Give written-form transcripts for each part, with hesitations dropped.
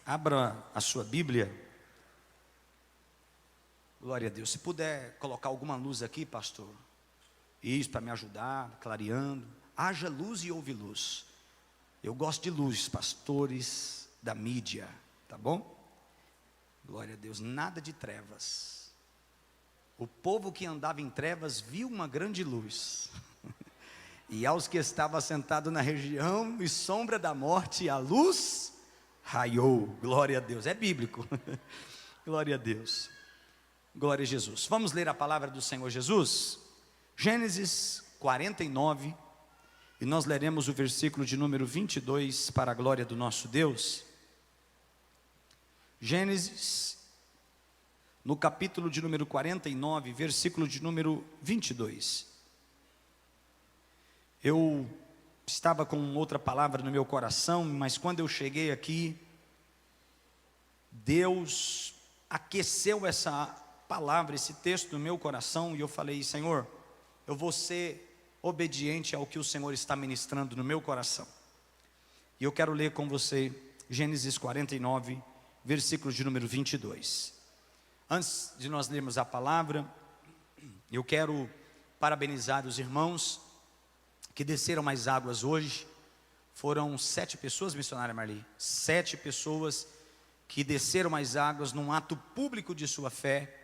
Abra a sua Bíblia. Glória a Deus. Se puder colocar alguma luz aqui, pastor. Isso, para me ajudar, clareando. Haja luz e houve luz. Eu gosto de luz, pastores da mídia, tá bom? Glória a Deus. Nada de trevas. O povo que andava em trevas viu uma grande luz. E aos que estavam sentados na região e sombra da morte, a luz raiou. Glória a Deus. É bíblico. Glória a Deus. Glória a Jesus. Vamos ler a palavra do Senhor Jesus? Gênesis 49. E nós leremos o versículo de número 22 para a glória do nosso Deus. Gênesis, no capítulo de número 49, versículo de número 22. Eu estava com outra palavra no meu coração, mas quando eu cheguei aqui, Deus aqueceu essa palavra, esse texto no meu coração, e eu falei: Senhor, eu vou ser obediente ao que o Senhor está ministrando no meu coração. E eu quero ler com você Gênesis 49, versículo de número 22. Antes de nós lermos a palavra, eu quero parabenizar os irmãos que desceram mais águas hoje. Foram 7 pessoas, missionária Marli, 7 pessoas que desceram mais águas num ato público de sua fé,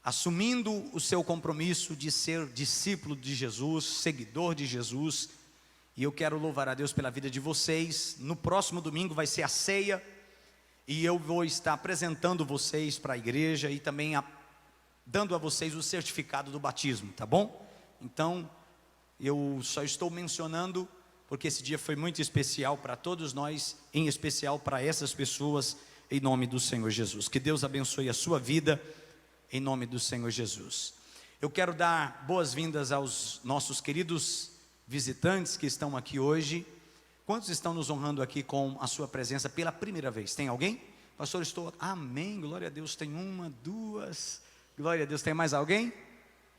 assumindo o seu compromisso de ser discípulo de Jesus, seguidor de Jesus. E eu quero louvar a Deus pela vida de vocês. No próximo domingo vai ser a ceia, e eu vou estar apresentando vocês para a igreja e também dando a vocês o certificado do batismo, tá bom? Então, eu só estou mencionando porque esse dia foi muito especial para todos nós, em especial para essas pessoas, em nome do Senhor Jesus. Que Deus abençoe a sua vida, em nome do Senhor Jesus. Eu quero dar boas-vindas aos nossos queridos visitantes que estão aqui hoje. Quantos estão nos honrando aqui com a sua presença pela primeira vez? Tem alguém? Pastor, estou... Amém, glória a Deus. Tem uma, duas, glória a Deus. Tem mais alguém?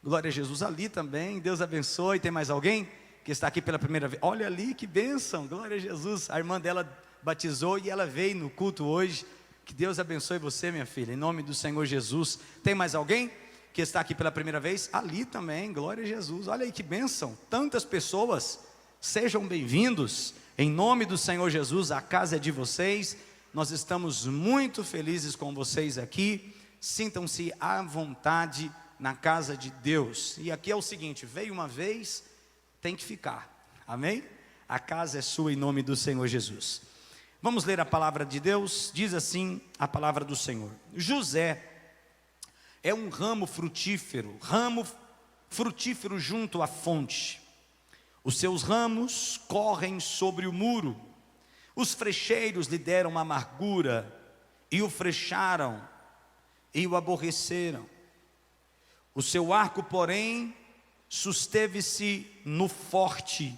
Glória a Jesus. Ali também, Deus abençoe. Tem mais alguém que está aqui pela primeira vez? Olha ali, que bênção, glória a Jesus. A irmã dela batizou e ela veio no culto hoje. Que Deus abençoe você, minha filha, em nome do Senhor Jesus. Tem mais alguém que está aqui pela primeira vez? Ali também, glória a Jesus. Olha aí que bênção, tantas pessoas. Sejam bem-vindos, em nome do Senhor Jesus. A casa é de vocês. Nós estamos muito felizes com vocês aqui. Sintam-se à vontade na casa de Deus. E aqui é o seguinte: veio uma vez, tem que ficar, amém? A casa é sua, em nome do Senhor Jesus. Vamos ler a palavra de Deus. Diz assim a palavra do Senhor: José é um ramo frutífero junto à fonte. Os seus ramos correm sobre o muro. Os frecheiros lhe deram amargura, e o frecharam, e o aborreceram. O seu arco, porém, susteve-se no forte,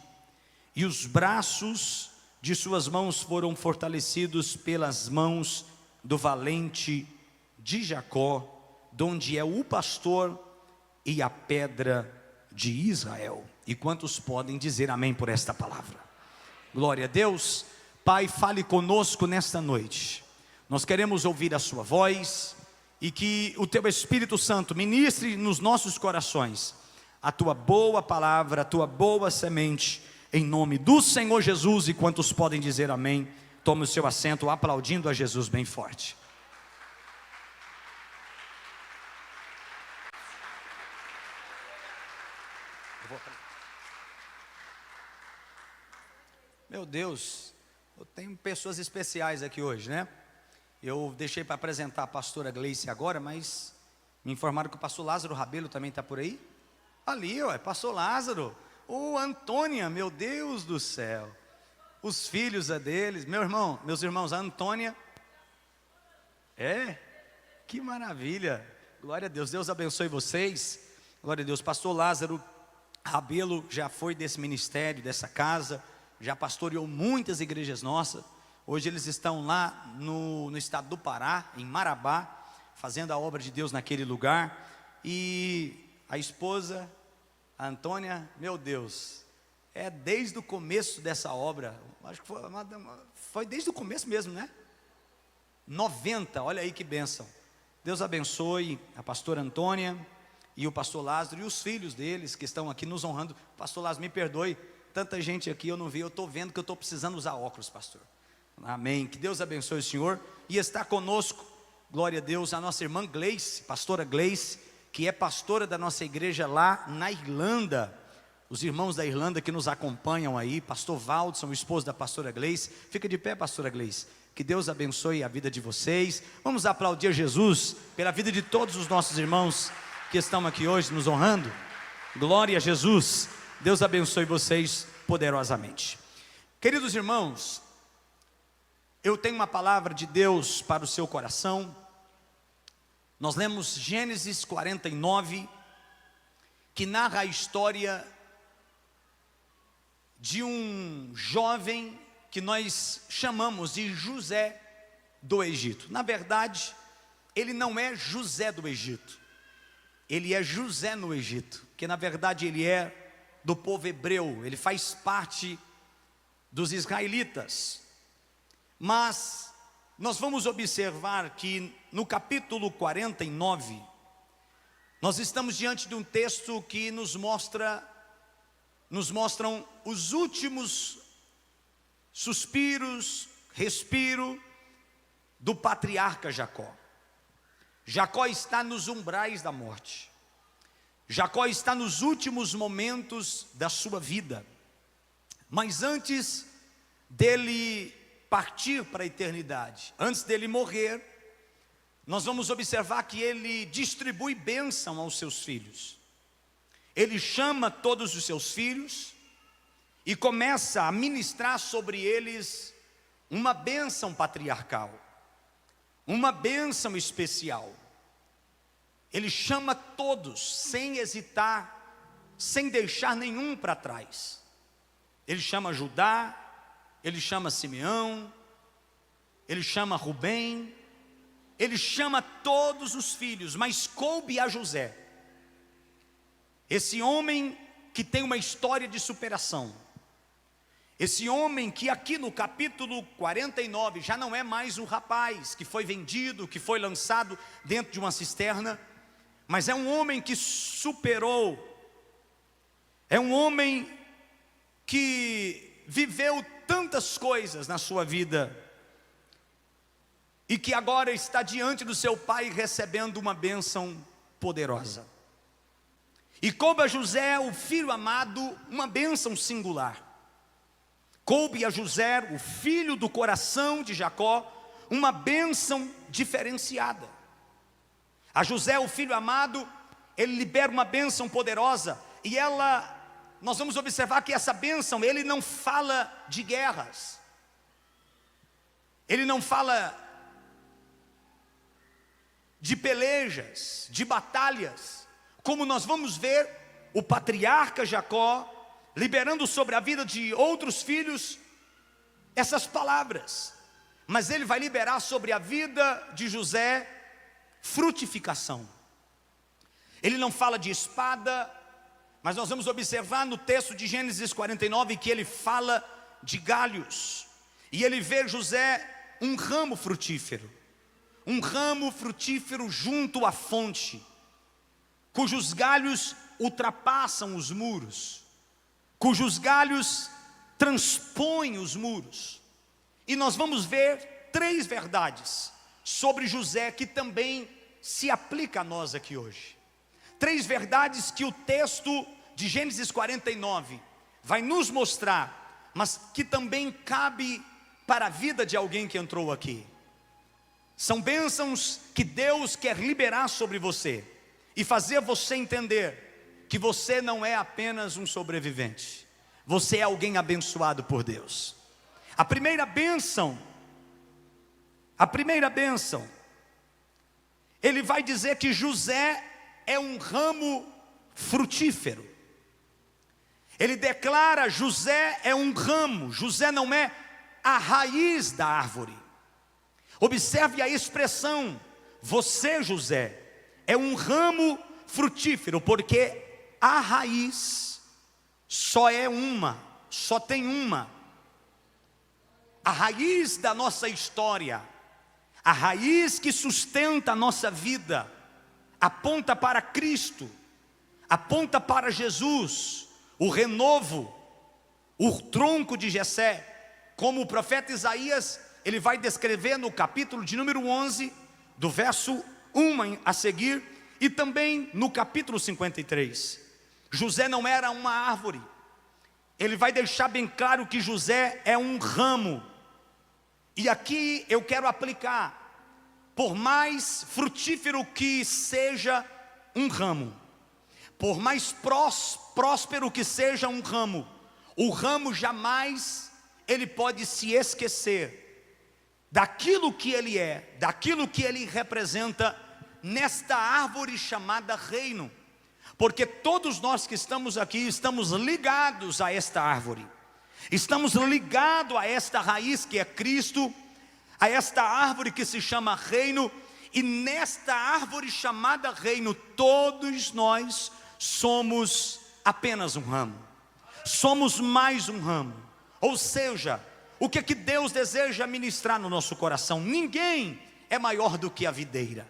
e os braços de suas mãos foram fortalecidos pelas mãos do valente de Jacó, donde é o pastor e a pedra de Israel. E quantos podem dizer amém por esta palavra? Glória a Deus. Pai, fale conosco nesta noite. Nós queremos ouvir a sua voz, e que o teu Espírito Santo ministre nos nossos corações a tua boa palavra, a tua boa semente, em nome do Senhor Jesus. E quantos podem dizer amém? Tome o seu assento, aplaudindo a Jesus bem forte. Meu Deus, eu tenho pessoas especiais aqui hoje, né? Eu deixei para apresentar a pastora Gleice agora, mas me informaram que o pastor Lázaro Rabelo também está por aí. Ali, ó, pastor Lázaro. Antônia, meu Deus do céu. Os filhos deles, meus irmãos, a Antônia. Que maravilha. Glória a Deus, Deus abençoe vocês. Glória a Deus. Pastor Lázaro Rabelo já foi desse ministério, dessa casa, já pastoreou muitas igrejas nossas. Hoje eles estão lá no estado do Pará, em Marabá, fazendo a obra de Deus naquele lugar. E a esposa, a Antônia, meu Deus, desde o começo dessa obra. Acho que foi desde o começo mesmo, né? 90, olha aí que bênção. Deus abençoe a pastora Antônia e o pastor Lázaro e os filhos deles que estão aqui nos honrando. Pastor Lázaro, me perdoe, tanta gente aqui eu não vi, eu estou vendo que eu estou precisando usar óculos, pastor. Amém, que Deus abençoe o senhor. E está conosco, glória a Deus, a nossa irmã Gleice, pastora Gleice, que é pastora da nossa igreja lá na Irlanda. Os irmãos da Irlanda que nos acompanham aí, pastor Valdson, o esposo da pastora Gleice. Fica de pé, pastora Gleice. Que Deus abençoe a vida de vocês. Vamos aplaudir Jesus pela vida de todos os nossos irmãos que estão aqui hoje nos honrando. Glória a Jesus. Deus abençoe vocês poderosamente. Queridos irmãos, eu tenho uma palavra de Deus para o seu coração. Nós lemos Gênesis 49, que narra a história de um jovem que nós chamamos de José do Egito. Na verdade, ele não é José do Egito, ele é José no Egito, que na verdade ele é do povo hebreu, ele faz parte dos israelitas. Mas nós vamos observar que no capítulo 49, nós estamos diante de um texto que nos mostram os últimos suspiros, respiro do patriarca Jacó. Jacó está nos umbrais da morte. Jacó está nos últimos momentos da sua vida. Mas antes dele partir para a eternidade, antes dele morrer, nós vamos observar que ele distribui bênção aos seus filhos. Ele chama todos os seus filhos e começa a ministrar sobre eles uma bênção patriarcal, uma bênção especial. Ele chama todos, sem hesitar, sem deixar nenhum para trás. Ele chama Judá, ele chama Simeão, ele chama Rubem, ele chama todos os filhos, mas coube a José, esse homem que tem uma história de superação, esse homem que aqui no capítulo 49 já não é mais o rapaz que foi vendido, que foi lançado dentro de uma cisterna, mas é um homem que superou, é um homem que viveu tantas coisas na sua vida e que agora está diante do seu pai recebendo uma bênção poderosa. E coube a José, o filho amado, uma bênção singular. Coube a José, o filho do coração de Jacó, uma bênção diferenciada. A José, o filho amado, ele libera uma bênção poderosa, e nós vamos observar que essa bênção, ele não fala de guerras, ele não fala de pelejas, de batalhas, como nós vamos ver o patriarca Jacó liberando sobre a vida de outros filhos essas palavras, mas ele vai liberar sobre a vida de José frutificação. Ele não fala de espada, mas nós vamos observar no texto de Gênesis 49 que ele fala de galhos, e ele vê José um ramo frutífero junto à fonte, cujos galhos ultrapassam os muros, cujos galhos transpõem os muros. E nós vamos ver 3 verdades sobre José que também se aplica a nós aqui hoje. 3 verdades que o texto de Gênesis 49 vai nos mostrar, mas que também cabe para a vida de alguém que entrou aqui. São bênçãos que Deus quer liberar sobre você e fazer você entender que você não é apenas um sobrevivente, você é alguém abençoado por Deus. A primeira bênção, ele vai dizer que José é um ramo frutífero. Ele declara: José é um ramo, José não é a raiz da árvore. Observe a expressão: você, José, é um ramo frutífero, porque a raiz só tem uma. A raiz da nossa história, A raiz que sustenta a nossa vida aponta para Cristo, aponta para Jesus, o renovo, o tronco de Jessé, como o profeta Isaías, ele vai descrever no capítulo de número 11, do verso 1 a seguir, e também no capítulo 53. José não era uma árvore, ele vai deixar bem claro que José é um ramo. E aqui eu quero aplicar, por mais frutífero que seja um ramo, por mais próspero que seja um ramo, o ramo jamais ele pode se esquecer daquilo que ele é, daquilo que ele representa nesta árvore chamada reino. Porque todos nós que estamos aqui estamos ligados a esta árvore, estamos ligados a esta raiz que é Cristo, a esta árvore que se chama reino. E nesta árvore chamada reino, todos nós somos apenas um ramo, somos mais um ramo. Ou seja, o que Deus deseja ministrar no nosso coração? Ninguém é maior do que a videira.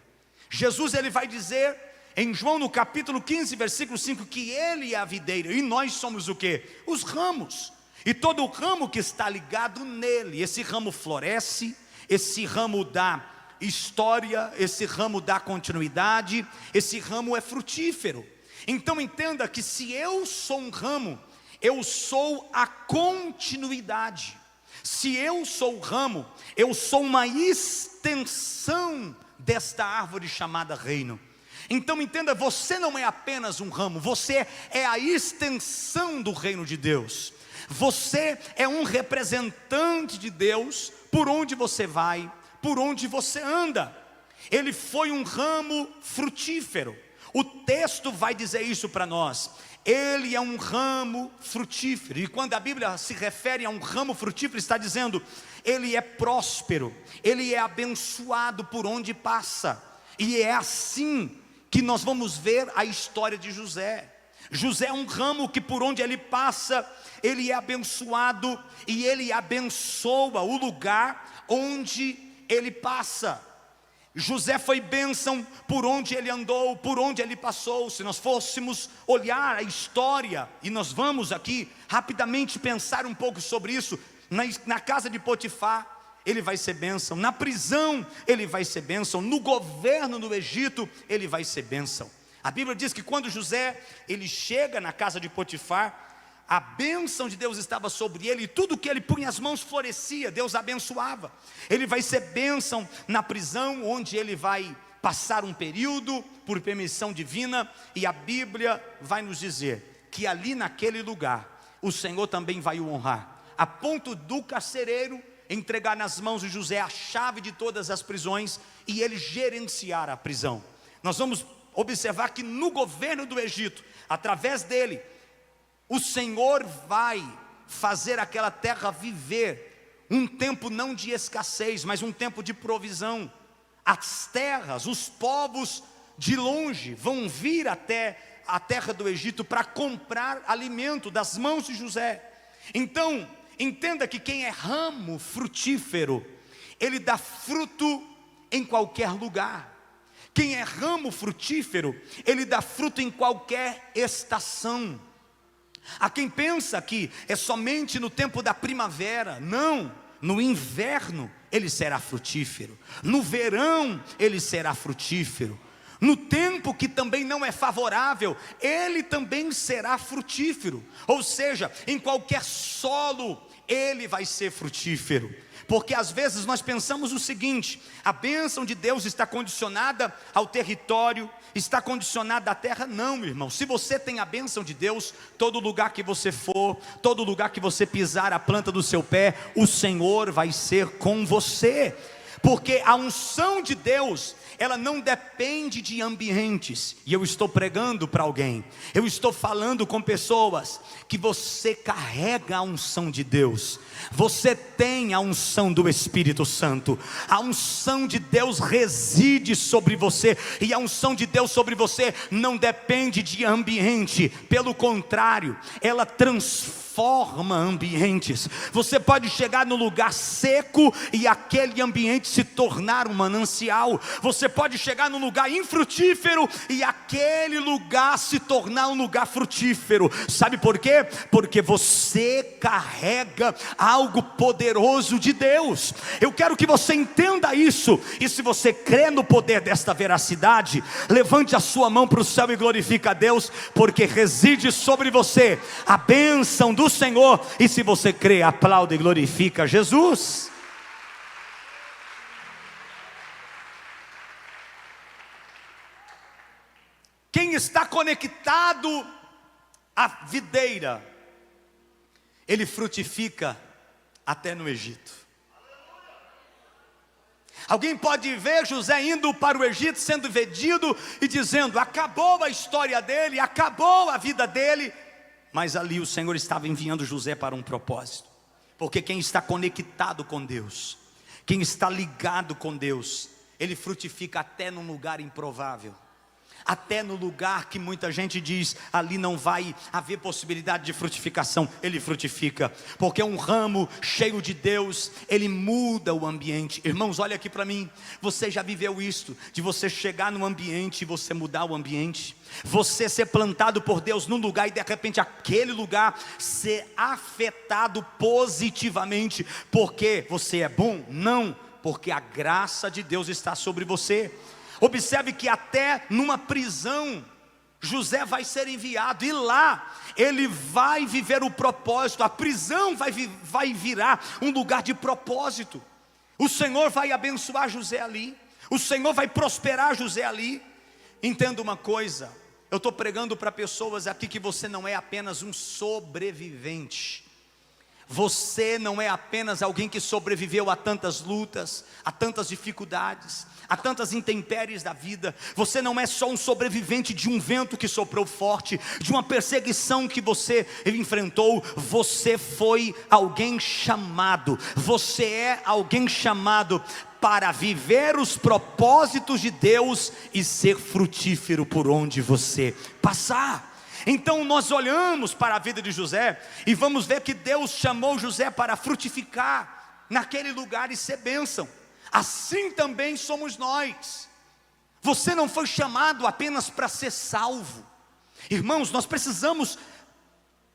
Jesus ele vai dizer em João no capítulo 15, versículo 5, que Ele é a videira e nós somos o quê? Os ramos. E todo o ramo que está ligado nele, esse ramo floresce, esse ramo dá história, esse ramo dá continuidade, esse ramo é frutífero. Então entenda que se eu sou um ramo, eu sou a continuidade. Se eu sou o ramo, eu sou uma extensão desta árvore chamada reino. Então entenda, você não é apenas um ramo, você é a extensão do reino de Deus. Você é um representante de Deus por onde você vai, por onde você anda. Ele foi um ramo frutífero. O texto vai dizer isso para nós. Ele é um ramo frutífero. E quando a Bíblia se refere a um ramo frutífero, está dizendo, ele é próspero, ele é abençoado por onde passa. E é assim que nós vamos ver a história de José. José é um ramo que por onde ele passa, ele é abençoado, e ele abençoa o lugar onde ele passa. José foi bênção por onde ele andou, por onde ele passou. Se nós fôssemos olhar a história, e nós vamos aqui rapidamente pensar um pouco sobre isso, na casa de Potifar, ele vai ser bênção, na prisão ele vai ser bênção, no governo do Egito ele vai ser bênção. A Bíblia diz que quando José ele chega na casa de Potifar, a bênção de Deus estava sobre ele, e tudo que ele punha as mãos florescia, Deus abençoava. Ele vai ser bênção na prisão, onde ele vai passar um período por permissão divina, e a Bíblia vai nos dizer que ali naquele lugar o Senhor também vai o honrar, a ponto do carcereiro entregar nas mãos de José a chave de todas as prisões e ele gerenciar a prisão. Nós vamos observar que no governo do Egito, através dele, o Senhor vai fazer aquela terra viver um tempo não de escassez, mas um tempo de provisão. As terras, os povos de longe vão vir até a terra do Egito para comprar alimento das mãos de José. Então entenda que quem é ramo frutífero, ele dá fruto em qualquer lugar. Quem é ramo frutífero, ele dá fruto em qualquer estação. Há quem pensa que é somente no tempo da primavera. Não, no inverno ele será frutífero, no verão ele será frutífero, no tempo que também não é favorável, ele também será frutífero. Ou seja, em qualquer solo ele vai ser frutífero. Porque às vezes nós pensamos o seguinte: a bênção de Deus está condicionada ao território, está condicionada à terra. Não, meu irmão, se você tem a bênção de Deus, todo lugar que você for, todo lugar que você pisar a planta do seu pé, o Senhor vai ser com você. Porque a unção de Deus, ela não depende de ambientes. E eu estou pregando para alguém, eu estou falando com pessoas que você carrega a unção de Deus. Você tem a unção do Espírito Santo. A unção de Deus reside sobre você. E a unção de Deus sobre você não depende de ambiente. Pelo contrário, ela transforma transforma ambientes. Você pode chegar no lugar seco e aquele ambiente se tornar um manancial. Você pode chegar num lugar infrutífero e aquele lugar se tornar um lugar frutífero. Sabe por quê? Porque você carrega algo poderoso de Deus. Eu quero que você entenda isso. E se você crê no poder desta veracidade, levante a sua mão para o céu e glorifica a Deus, porque reside sobre você a bênção do Senhor. E se você crê, aplaude e glorifica Jesus. Quem está conectado à videira, ele frutifica até no Egito. Alguém pode ver José indo para o Egito, sendo vendido e dizendo: acabou a história dele, acabou a vida dele. Mas ali o Senhor estava enviando José para um propósito. Porque quem está conectado com Deus, quem está ligado com Deus, ele frutifica até num lugar improvável. Até no lugar que muita gente diz, ali não vai haver possibilidade de frutificação, ele frutifica. Porque um ramo cheio de Deus, ele muda o ambiente. Irmãos, olha aqui para mim. Você já viveu isto, de você chegar num ambiente e você mudar o ambiente? Você ser plantado por Deus num lugar e de repente aquele lugar ser afetado positivamente. Porque você é bom? Não, porque a graça de Deus está sobre você. Observe que até numa prisão, José vai ser enviado, e lá ele vai viver o propósito. A prisão vai virar um lugar de propósito. O Senhor vai abençoar José ali, o Senhor vai prosperar José ali. Entenda uma coisa, eu estou pregando para pessoas aqui que você não é apenas um sobrevivente. Você não é apenas alguém que sobreviveu a tantas lutas, a tantas dificuldades, a tantas intempéries da vida. Você não é só um sobrevivente de um vento que soprou forte, de uma perseguição que você enfrentou. Você foi alguém chamado, você é alguém chamado para viver os propósitos de Deus e ser frutífero por onde você passar. Então nós olhamos para a vida de José e vamos ver que Deus chamou José para frutificar naquele lugar e ser bênção. Assim também somos nós. Você não foi chamado apenas para ser salvo. Irmãos, nós precisamos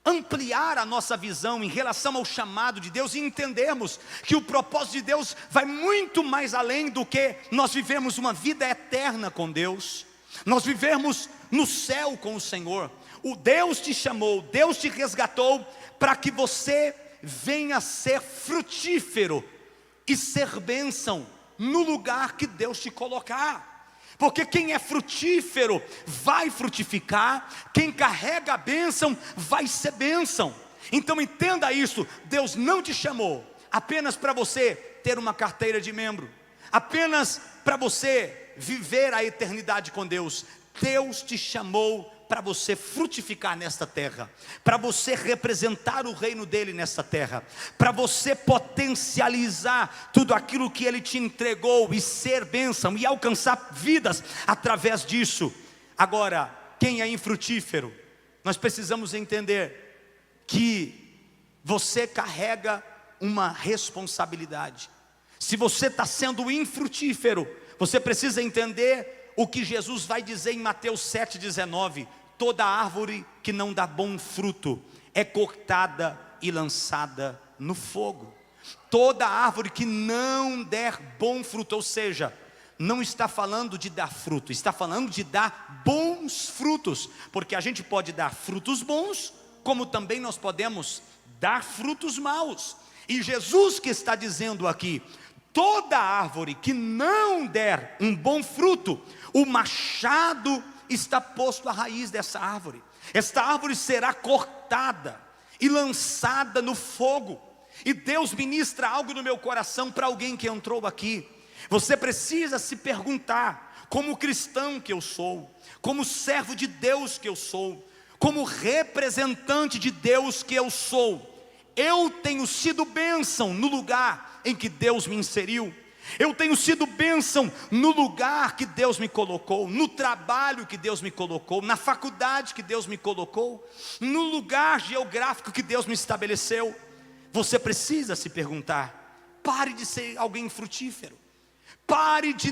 ampliar a nossa visão em relação ao chamado de Deus e entendermos que o propósito de Deus vai muito mais além do que nós vivemos uma vida eterna com Deus, nós vivemos no céu com o Senhor. O Deus te chamou, Deus te resgatou para que você venha ser frutífero e ser bênção no lugar que Deus te colocar. Porque quem é frutífero vai frutificar, quem carrega a bênção vai ser bênção. Então entenda isso, Deus não te chamou apenas para você ter uma carteira de membro, apenas para você viver a eternidade com Deus. Deus te chamou para você frutificar nesta terra, para você representar o reino dele nesta terra, para você potencializar tudo aquilo que ele te entregou e ser bênção e alcançar vidas através disso. Agora, quem é infrutífero, nós precisamos entender que você carrega uma responsabilidade. Se você está sendo infrutífero, você precisa entender o que Jesus vai dizer em Mateus 7,19: toda árvore que não dá bom fruto é cortada e lançada no fogo. Toda árvore que não der bom fruto, ou seja, não está falando de dar fruto, está falando de dar bons frutos, porque a gente pode dar frutos bons, como também nós podemos dar frutos maus. E Jesus que está dizendo aqui: toda árvore que não der um bom fruto, o machado está posto à raiz dessa árvore. Esta árvore será cortada e lançada no fogo. E Deus ministra algo no meu coração para alguém que entrou aqui. Você precisa se perguntar, como cristão que eu sou, como servo de Deus que eu sou, como representante de Deus que eu sou, eu tenho sido bênção no lugar em que Deus me inseriu? Eu tenho sido bênção no lugar que Deus me colocou, no trabalho que Deus me colocou, na faculdade que Deus me colocou, no lugar geográfico que Deus me estabeleceu. Você precisa se perguntar: pare de ser alguém frutífero, pare de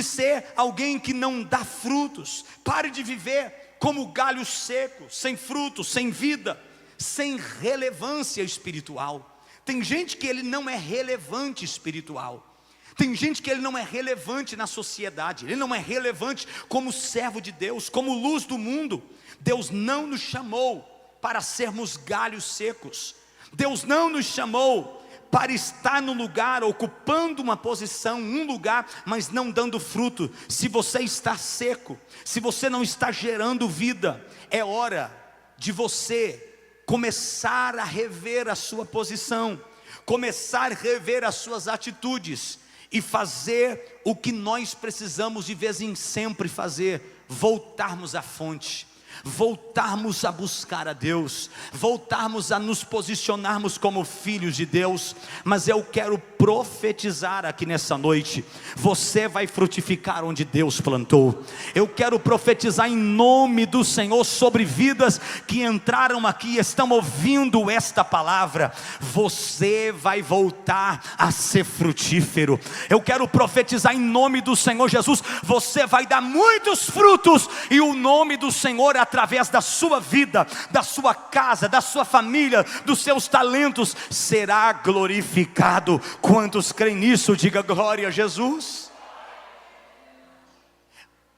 ser alguém que não dá frutos, pare de viver como galho seco, sem frutos, sem vida, sem relevância espiritual. Tem gente que ele não é relevante espiritual. Tem gente que ele não é relevante na sociedade. Ele não é relevante como servo de Deus, como luz do mundo. Deus não nos chamou para sermos galhos secos. Deus não nos chamou para estar no lugar, ocupando uma posição, um lugar, mas não dando fruto. Se você está seco, se você não está gerando vida, é hora de você começar a rever a sua posição, começar a rever as suas atitudes e fazer o que nós precisamos de vez em sempre fazer: voltarmos à fonte, voltarmos a buscar a Deus, voltarmos a nos posicionarmos como filhos de Deus. Mas eu quero profetizar aqui nessa noite: você vai frutificar onde Deus plantou. Eu quero profetizar em nome do Senhor sobre vidas que entraram aqui e estão ouvindo esta palavra. Você vai voltar a ser frutífero. Eu quero profetizar em nome do Senhor Jesus: você vai dar muitos frutos, e o nome do Senhor, através da sua vida, da sua casa, da sua família, dos seus talentos, será glorificado. Quantos creem nisso? Diga glória a Jesus.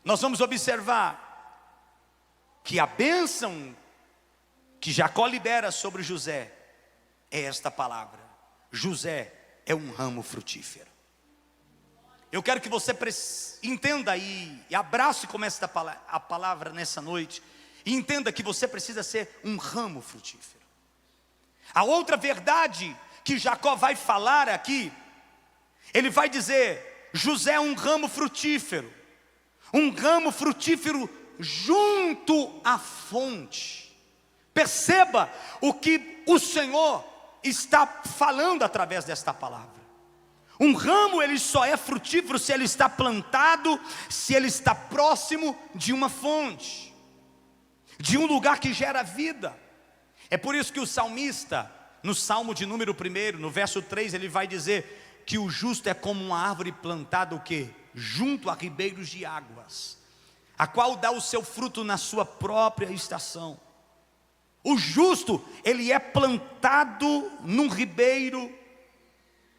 Nós vamos observar que a bênção que Jacó libera sobre José é esta palavra: José é um ramo frutífero. Eu quero que você entenda e abrace como esta a palavra nessa noite, e entenda que você precisa ser um ramo frutífero. A outra verdade que Jacó vai falar aqui, ele vai dizer: José é um ramo frutífero junto à fonte. Perceba o que o Senhor está falando através desta palavra. Um ramo, ele só é frutífero se ele está plantado, se ele está próximo de uma fonte, de um lugar que gera vida. É por isso que o salmista, no Salmo de número 1, no verso 3, ele vai dizer que o justo é como uma árvore plantada o quê? Junto a ribeiros de águas, a qual dá o seu fruto na sua própria estação. O justo, ele é plantado num ribeiro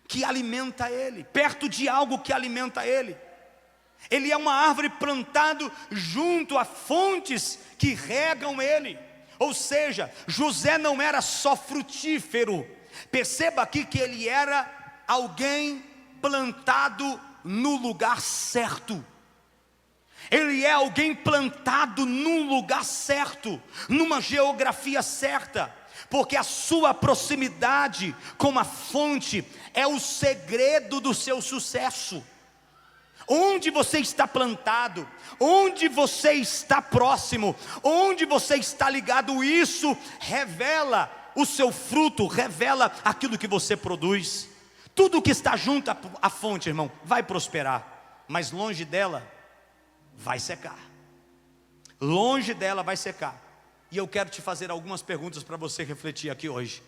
que alimenta ele, perto de algo que alimenta ele. Ele é uma árvore plantada junto a fontes que regam ele. Ou seja, José não era só frutífero. Perceba aqui que ele era alguém plantado no lugar certo. Ele é alguém plantado num lugar certo, numa geografia certa, porque a sua proximidade com a fonte é o segredo do seu sucesso. Onde você está plantado, onde você está próximo, onde você está ligado, isso revela o seu fruto, revela aquilo que você produz. Tudo que está junto à fonte, irmão, vai prosperar, mas longe dela vai secar. Longe dela vai secar. E eu quero te fazer algumas perguntas para você refletir aqui hoje.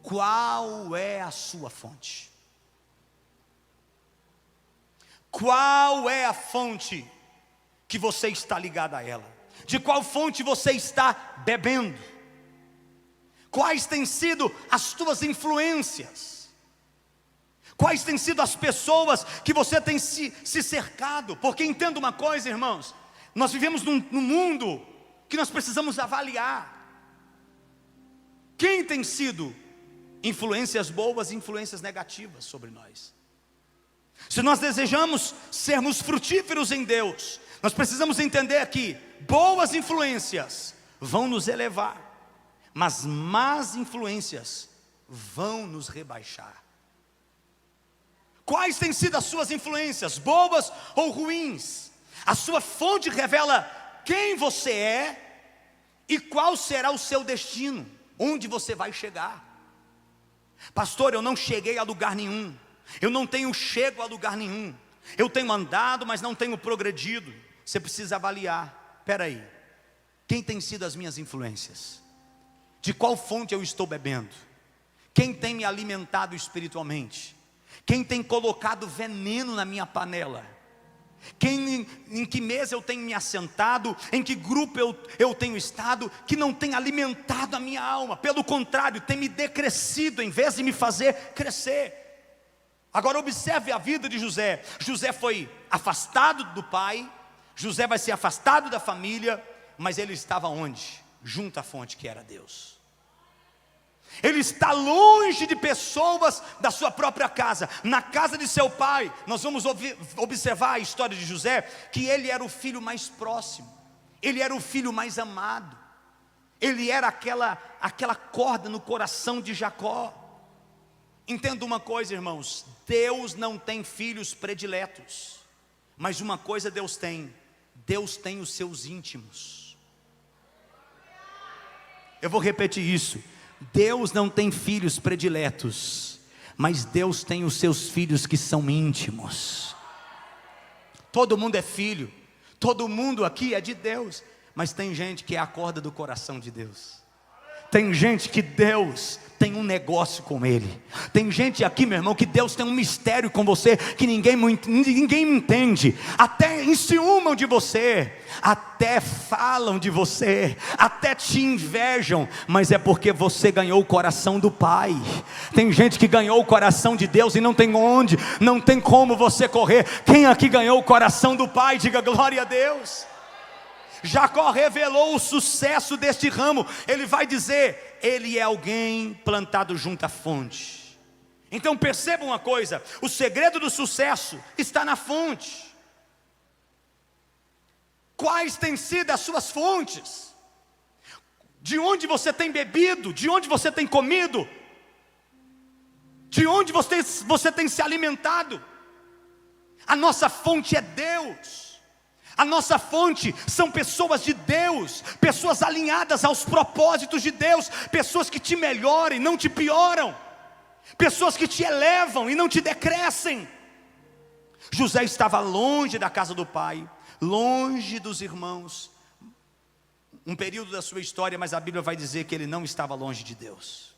Qual é a sua fonte? Qual é a fonte que você está ligado a ela? De qual fonte você está bebendo? Quais têm sido as tuas influências? Quais têm sido as pessoas que você tem se cercado? Porque entenda uma coisa, irmãos, nós vivemos num mundo que nós precisamos avaliar. Quem tem sido influências boas e influências negativas sobre nós? Se nós desejamos sermos frutíferos em Deus, nós precisamos entender que boas influências vão nos elevar, mas más influências vão nos rebaixar. Quais têm sido as suas influências, boas ou ruins? A sua fonte revela quem você é e qual será o seu destino, onde você vai chegar. Pastor, eu não cheguei a lugar nenhum. eu não tenho chego a lugar nenhum, eu tenho andado, mas não tenho progredido. Você precisa avaliar, espera aí, quem tem sido as minhas influências? De qual fonte eu estou bebendo? Quem tem me alimentado espiritualmente? Quem tem colocado veneno na minha panela? Em que mesa eu tenho me assentado? Em que grupo eu tenho estado? Que não tem alimentado a minha alma, pelo contrário, tem me decrescido em vez de me fazer crescer. Agora observe a vida de José. José foi afastado do pai, José vai ser afastado da família, mas ele estava onde? Junto à fonte que era Deus. Ele está longe de pessoas da sua própria casa. Na casa de seu pai, nós vamos observar a história de José, que ele era o filho mais próximo, ele era o filho mais amado, ele era aquela corda no coração de Jacó. Entenda uma coisa, irmãos, Deus não tem filhos prediletos, mas uma coisa Deus tem os seus íntimos. Eu vou repetir isso. Deus não tem filhos prediletos, mas Deus tem os seus filhos que são íntimos. Todo mundo é filho, todo mundo aqui é de Deus, mas tem gente que é a corda do coração de Deus. Tem gente que Deus tem um negócio com ele. Tem gente aqui, meu irmão, que Deus tem um mistério com você que ninguém entende. Até enciumam de você, até falam de você, até te invejam, mas é porque você ganhou o coração do Pai. Tem gente que ganhou o coração de Deus e não tem onde, não tem como você correr. Quem aqui ganhou o coração do Pai? Diga glória a Deus. Jacó revelou o sucesso deste ramo. Ele vai dizer, ele é alguém plantado junto à fonte. Então perceba uma coisa, o segredo do sucesso está na fonte. Quais têm sido as suas fontes? De onde você tem bebido? De onde você tem comido? De onde você tem se alimentado? A nossa fonte é Deus. A nossa fonte são pessoas de Deus, pessoas alinhadas aos propósitos de Deus, pessoas que te melhoram e não te pioram, pessoas que te elevam e não te decrescem. José estava longe da casa do pai, longe dos irmãos, um período da sua história, mas a Bíblia vai dizer que ele não estava longe de Deus.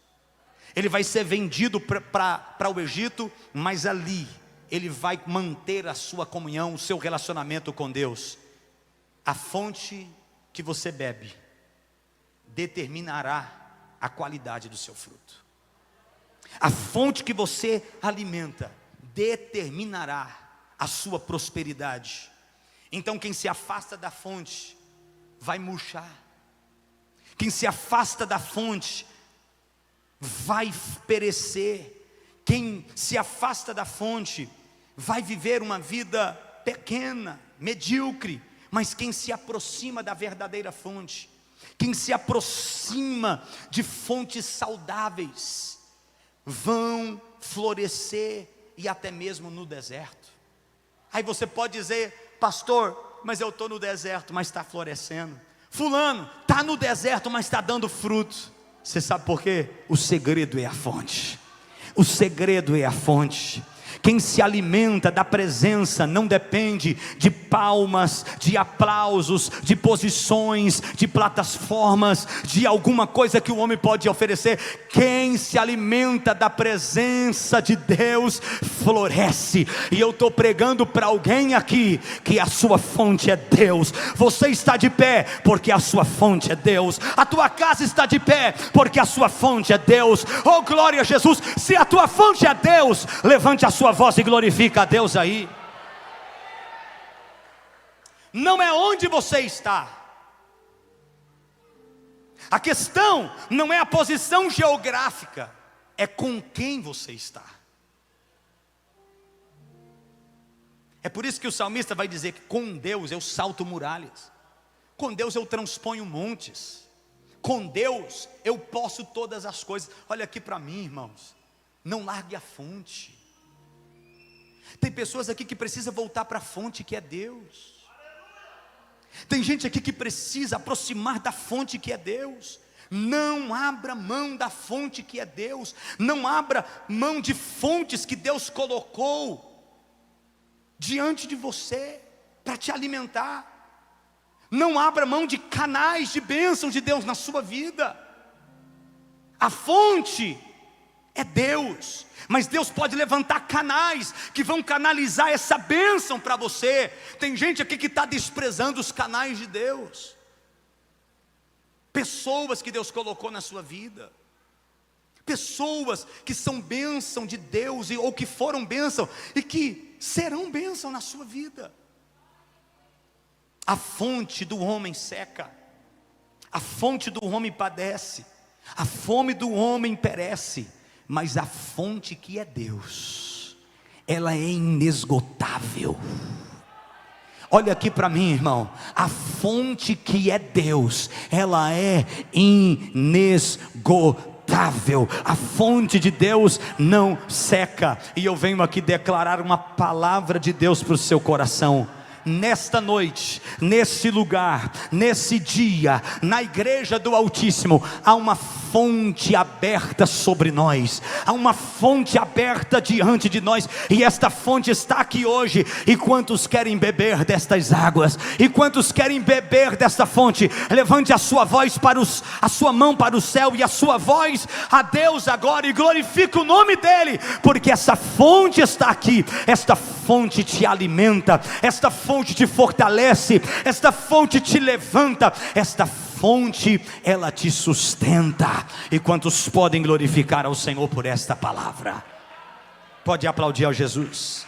Ele vai ser vendido para o Egito, mas ali ele vai manter a sua comunhão, o seu relacionamento com Deus. A fonte que você bebe determinará a qualidade do seu fruto. A fonte que você alimenta determinará a sua prosperidade. Então quem se afasta da fonte vai murchar. Quem se afasta da fonte vai perecer. Quem se afasta da fonte vai viver uma vida pequena, medíocre. Mas quem se aproxima da verdadeira fonte, quem se aproxima de fontes saudáveis, vão florescer e até mesmo no deserto. Aí você pode dizer, pastor, mas eu estou no deserto, mas está florescendo. Fulano, está no deserto, mas está dando fruto. Você sabe por quê? O segredo é a fonte. O segredo é a fonte. Quem se alimenta da presença não depende de palmas, de aplausos, de posições, de plataformas, de alguma coisa que o homem pode oferecer. Quem se alimenta da presença de Deus floresce. E eu estou pregando para alguém aqui que a sua fonte é Deus. Você está de pé porque a sua fonte é Deus. A tua casa está de pé porque a sua fonte é Deus. Oh glória a Jesus. Se a tua fonte é Deus, levante a sua voz e glorifica a Deus aí. Não é onde você está. A questão não é a posição geográfica, é com quem você está. É por isso que o salmista vai dizer que com Deus eu salto muralhas, com Deus eu transponho montes, com Deus eu posso todas as coisas. Olha aqui para mim, irmãos, não largue a fonte. Tem pessoas aqui que precisam voltar para a fonte que é Deus. Tem gente aqui que precisa aproximar da fonte que é Deus. Não abra mão da fonte que é Deus. Não abra mão de fontes que Deus colocou diante de você para te alimentar. Não abra mão de canais de bênçãos de Deus na sua vida. A fonte é Deus, mas Deus pode levantar canais que vão canalizar essa bênção para você. Tem gente aqui que está desprezando os canais de Deus. Pessoas que Deus colocou na sua vida, pessoas que são bênção de Deus, ou que foram bênção, e que serão bênção na sua vida. A fonte do homem seca, a fonte do homem padece, a fome do homem perece, mas a fonte que é Deus, ela é inesgotável. Olha aqui para mim, irmão, a fonte que é Deus, ela é inesgotável. A fonte de Deus não seca. E eu venho aqui declarar uma palavra de Deus para o seu coração. Nesta noite, nesse lugar, nesse dia, na igreja do Altíssimo, há uma fonte aberta sobre nós, há uma fonte aberta diante de nós, e esta fonte está aqui hoje. E quantos querem beber destas águas? E quantos querem beber desta fonte? Levante a sua voz a sua mão para o céu, e a sua voz a Deus agora, e glorifique o nome dEle, porque essa fonte está aqui. Esta fonte te alimenta, esta fonte te fortalece, esta fonte te levanta, esta fonte, ela te sustenta. E quantos podem glorificar ao Senhor por esta palavra? Pode aplaudir ao Jesus.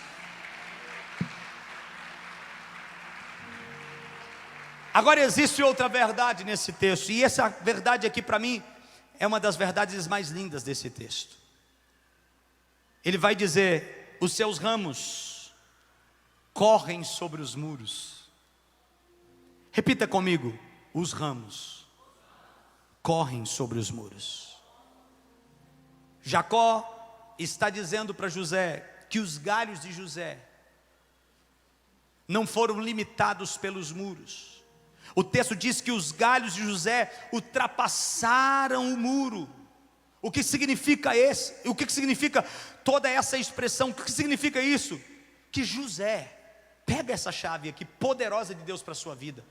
Agora existe outra verdade nesse texto, e essa verdade aqui para mim é uma das verdades mais lindas desse texto. Ele vai dizer: os seus ramos correm sobre os muros. Repita comigo: os ramos correm sobre os muros. Jacó está dizendo para José que os galhos de José não foram limitados pelos muros. O texto diz que os galhos de José ultrapassaram o muro. O que significa o que significa toda essa expressão? O que significa isso? Que José, pega essa chave aqui, poderosa de Deus para a sua vida.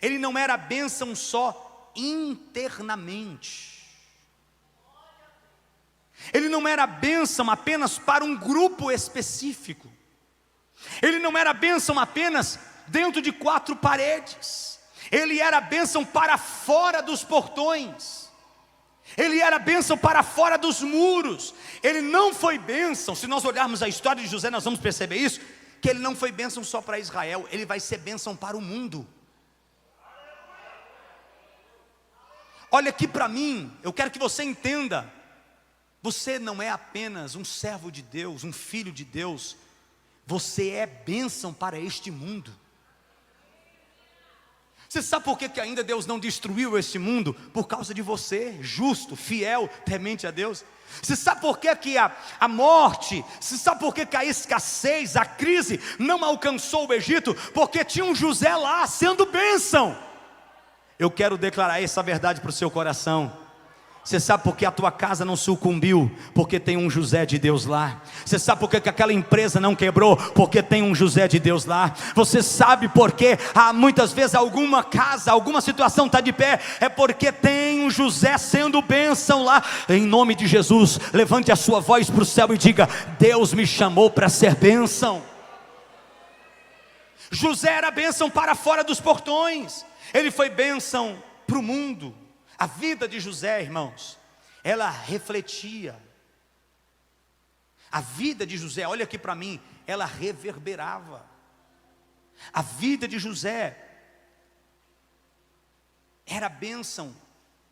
Ele não era bênção só internamente. Ele não era bênção apenas para um grupo específico. Ele não era bênção apenas dentro de 4 paredes. Ele era bênção para fora dos portões. Ele era bênção para fora dos muros. Ele não foi bênção, se nós olharmos a história de José, nós vamos perceber isso, que ele não foi bênção só para Israel, ele vai ser bênção para o mundo. Olha aqui para mim, eu quero que você entenda, você não é apenas um servo de Deus, um filho de Deus, você é bênção para este mundo. Você sabe por que ainda Deus não destruiu este mundo? Por causa de você, justo, fiel, temente a Deus. Você sabe por que a morte, você sabe por que a escassez, a crise não alcançou o Egito? Porque tinha um José lá sendo bênção. Eu quero declarar essa verdade para o seu coração. Você sabe por que a tua casa não sucumbiu? Porque tem um José de Deus lá. Você sabe por que aquela empresa não quebrou? Porque tem um José de Deus lá. Você sabe por que muitas vezes alguma casa, alguma situação está de pé? É porque tem um José sendo bênção lá. Em nome de Jesus, levante a sua voz para o céu e diga: Deus me chamou para ser bênção. José era bênção para fora dos portões. Ele foi bênção para o mundo. A vida de José, irmãos, ela refletia. A vida de José, olha aqui para mim, ela reverberava. A vida de José era bênção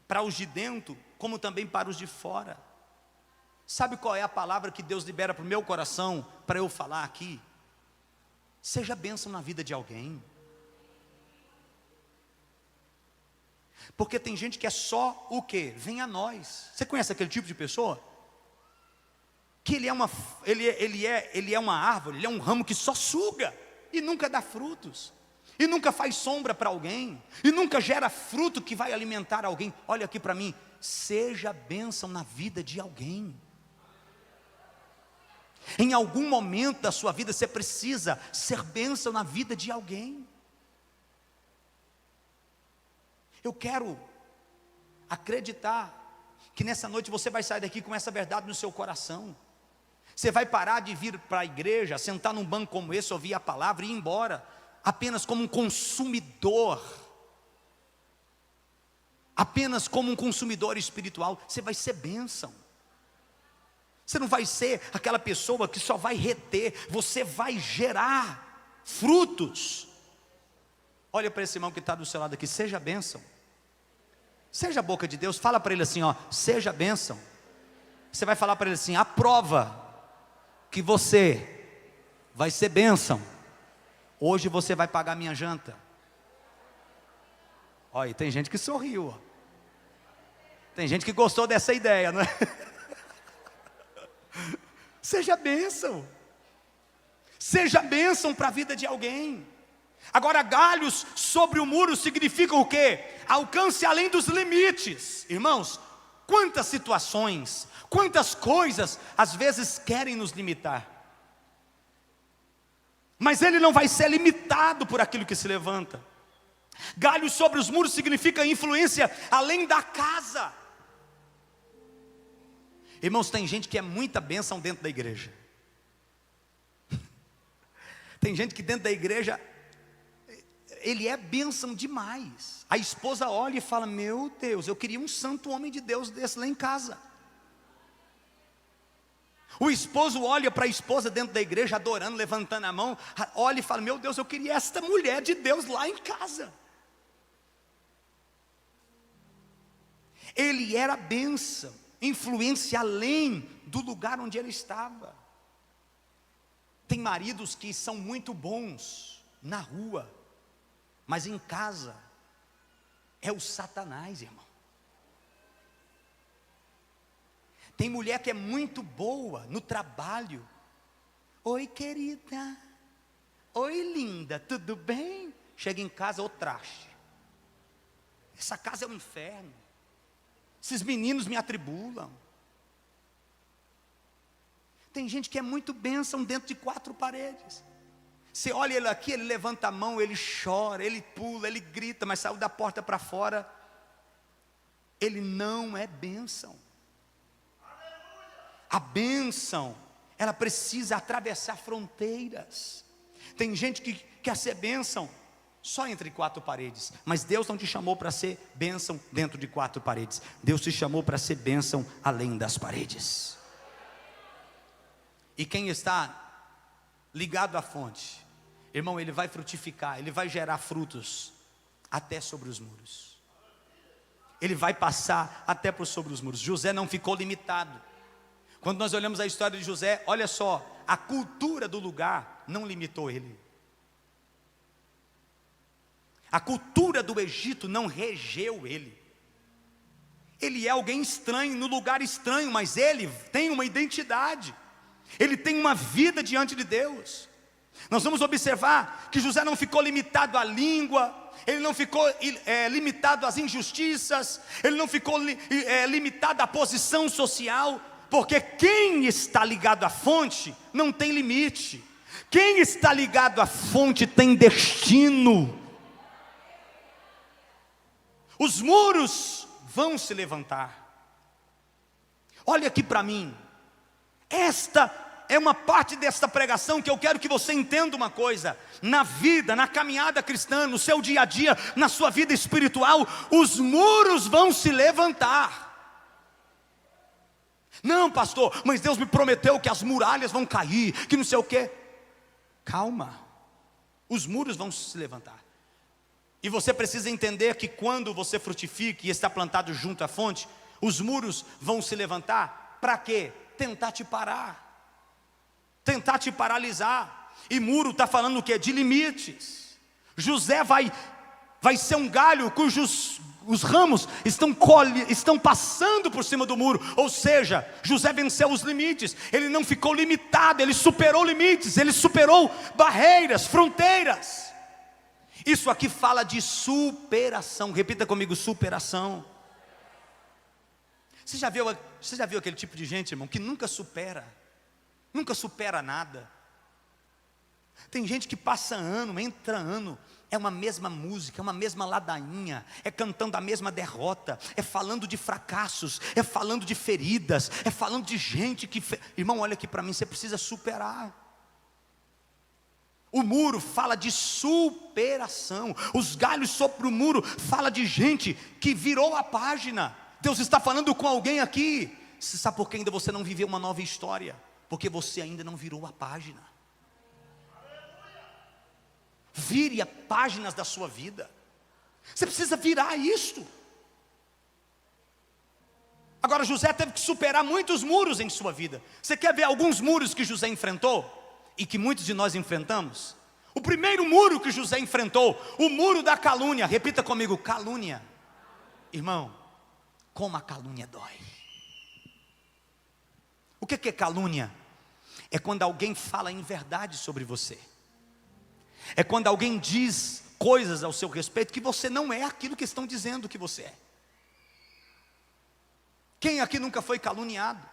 para os de dentro, como também para os de fora. Sabe qual é a palavra que Deus libera para o meu coração, para eu falar aqui? Seja bênção na vida de alguém. Porque tem gente que é só o quê? Vem a nós. Você conhece aquele tipo de pessoa? Que ele é uma árvore, ele é um ramo que só suga e nunca dá frutos. e nunca faz sombra para alguém, e nunca gera fruto que vai alimentar alguém. Olha aqui para mim, seja bênção na vida de alguém. Em algum momento da sua vida você precisa ser bênção na vida de alguém. Eu quero acreditar que nessa noite você vai sair daqui com essa verdade no seu coração. Você vai parar de vir para a igreja, sentar num banco como esse, ouvir a palavra e ir embora apenas como um consumidor, apenas como um consumidor espiritual. Você vai ser bênção. Você não vai ser aquela pessoa que só vai reter, você vai gerar frutos. Olha para esse irmão que está do seu lado aqui, seja bênção. Seja a boca de Deus, fala para ele assim, ó, seja bênção. Você vai falar para ele assim, a prova que você vai ser bênção. Hoje você vai pagar minha janta. Olha, tem gente que sorriu, ó. Tem gente que gostou dessa ideia, não é? Seja bênção. Seja bênção para a vida de alguém. Agora, galhos sobre o muro significam o quê? Alcance além dos limites. Irmãos, quantas situações, quantas coisas às vezes querem nos limitar. Mas ele não vai ser limitado por aquilo que se levanta. Galhos sobre os muros significa influência além da casa. Irmãos, tem gente que é muita bênção dentro da igreja. Tem gente que dentro da igreja, ele é bênção demais. A esposa olha e fala, meu Deus, eu queria um santo homem de Deus desse lá em casa. O esposo olha para a esposa dentro da igreja, adorando, levantando a mão, olha e fala, meu Deus, eu queria esta mulher de Deus lá em casa. Ele era bênção, influência além do lugar onde ele estava. Tem maridos que são muito bons na rua, mas em casa é o Satanás, irmão. Tem mulher que é muito boa no trabalho. Oi, querida. Oi, linda, tudo bem? Chega em casa, ô traste. Essa casa é um inferno. Esses meninos me atribulam. Tem gente que é muito bênção dentro de 4 paredes. Você olha ele aqui, ele levanta a mão, ele chora, ele pula, ele grita, mas saiu da porta para fora. Ele não é bênção. A bênção, ela precisa atravessar fronteiras. Tem gente que quer ser bênção só entre 4 paredes, mas Deus não te chamou para ser bênção dentro de 4 paredes. Deus te chamou para ser bênção além das paredes. E quem está ligado à fonte, irmão, ele vai frutificar, ele vai gerar frutos até sobre os muros. Ele vai passar até por sobre os muros. José não ficou limitado. Quando nós olhamos a história de José, olha só, a cultura do lugar não limitou ele. A cultura do Egito não regeu ele. Ele é alguém estranho, no lugar estranho, mas ele tem uma identidade. Ele tem uma vida diante de Deus. Nós vamos observar que José não ficou limitado à língua, ele não ficou limitado às injustiças, ele não ficou limitado à posição social. Porque quem está ligado à fonte não tem limite. Quem está ligado à fonte tem destino. Os muros vão se levantar. Olha aqui para mim. Esta é uma parte desta pregação que eu quero que você entenda uma coisa. Na vida, na caminhada cristã, no seu dia a dia, na sua vida espiritual, os muros vão se levantar. Não, pastor, mas Deus me prometeu que as muralhas vão cair, que não sei o quê. Calma, os muros vão se levantar. E você precisa entender que quando você frutifica e está plantado junto à fonte, os muros vão se levantar. Para quê? Tentar te parar, tentar te paralisar. E muro está falando o quê? De limites. José vai ser um galho cujos os ramos estão passando por cima do muro. Ou seja, José venceu os limites. Ele não ficou limitado, ele superou limites, ele superou barreiras, fronteiras. Isso aqui fala de superação. Repita comigo: superação. Você já viu aquele tipo de gente, irmão, que nunca supera nada? Tem gente que passa ano, entra ano, é uma mesma música, é uma mesma ladainha, é cantando a mesma derrota, é falando de fracassos, é falando de feridas, é falando de gente que... Irmão, olha aqui para mim, você precisa superar. O muro fala de superação. Os galhos sobre o muro fala de gente que virou a página. Deus está falando com alguém aqui. Você sabe por que ainda você não viveu uma nova história? Porque você ainda não virou a página. Vire as páginas da sua vida. Você precisa virar isto. Agora, José teve que superar muitos muros em sua vida. Você quer ver alguns muros que José enfrentou? E que muitos de nós enfrentamos? O primeiro muro que José enfrentou, o muro da calúnia. Repita comigo: calúnia. Irmão, como a calúnia dói. O que é calúnia? É quando alguém fala em verdade sobre você. É quando alguém diz coisas ao seu respeito que você não é aquilo que estão dizendo que você é. Quem aqui nunca foi caluniado?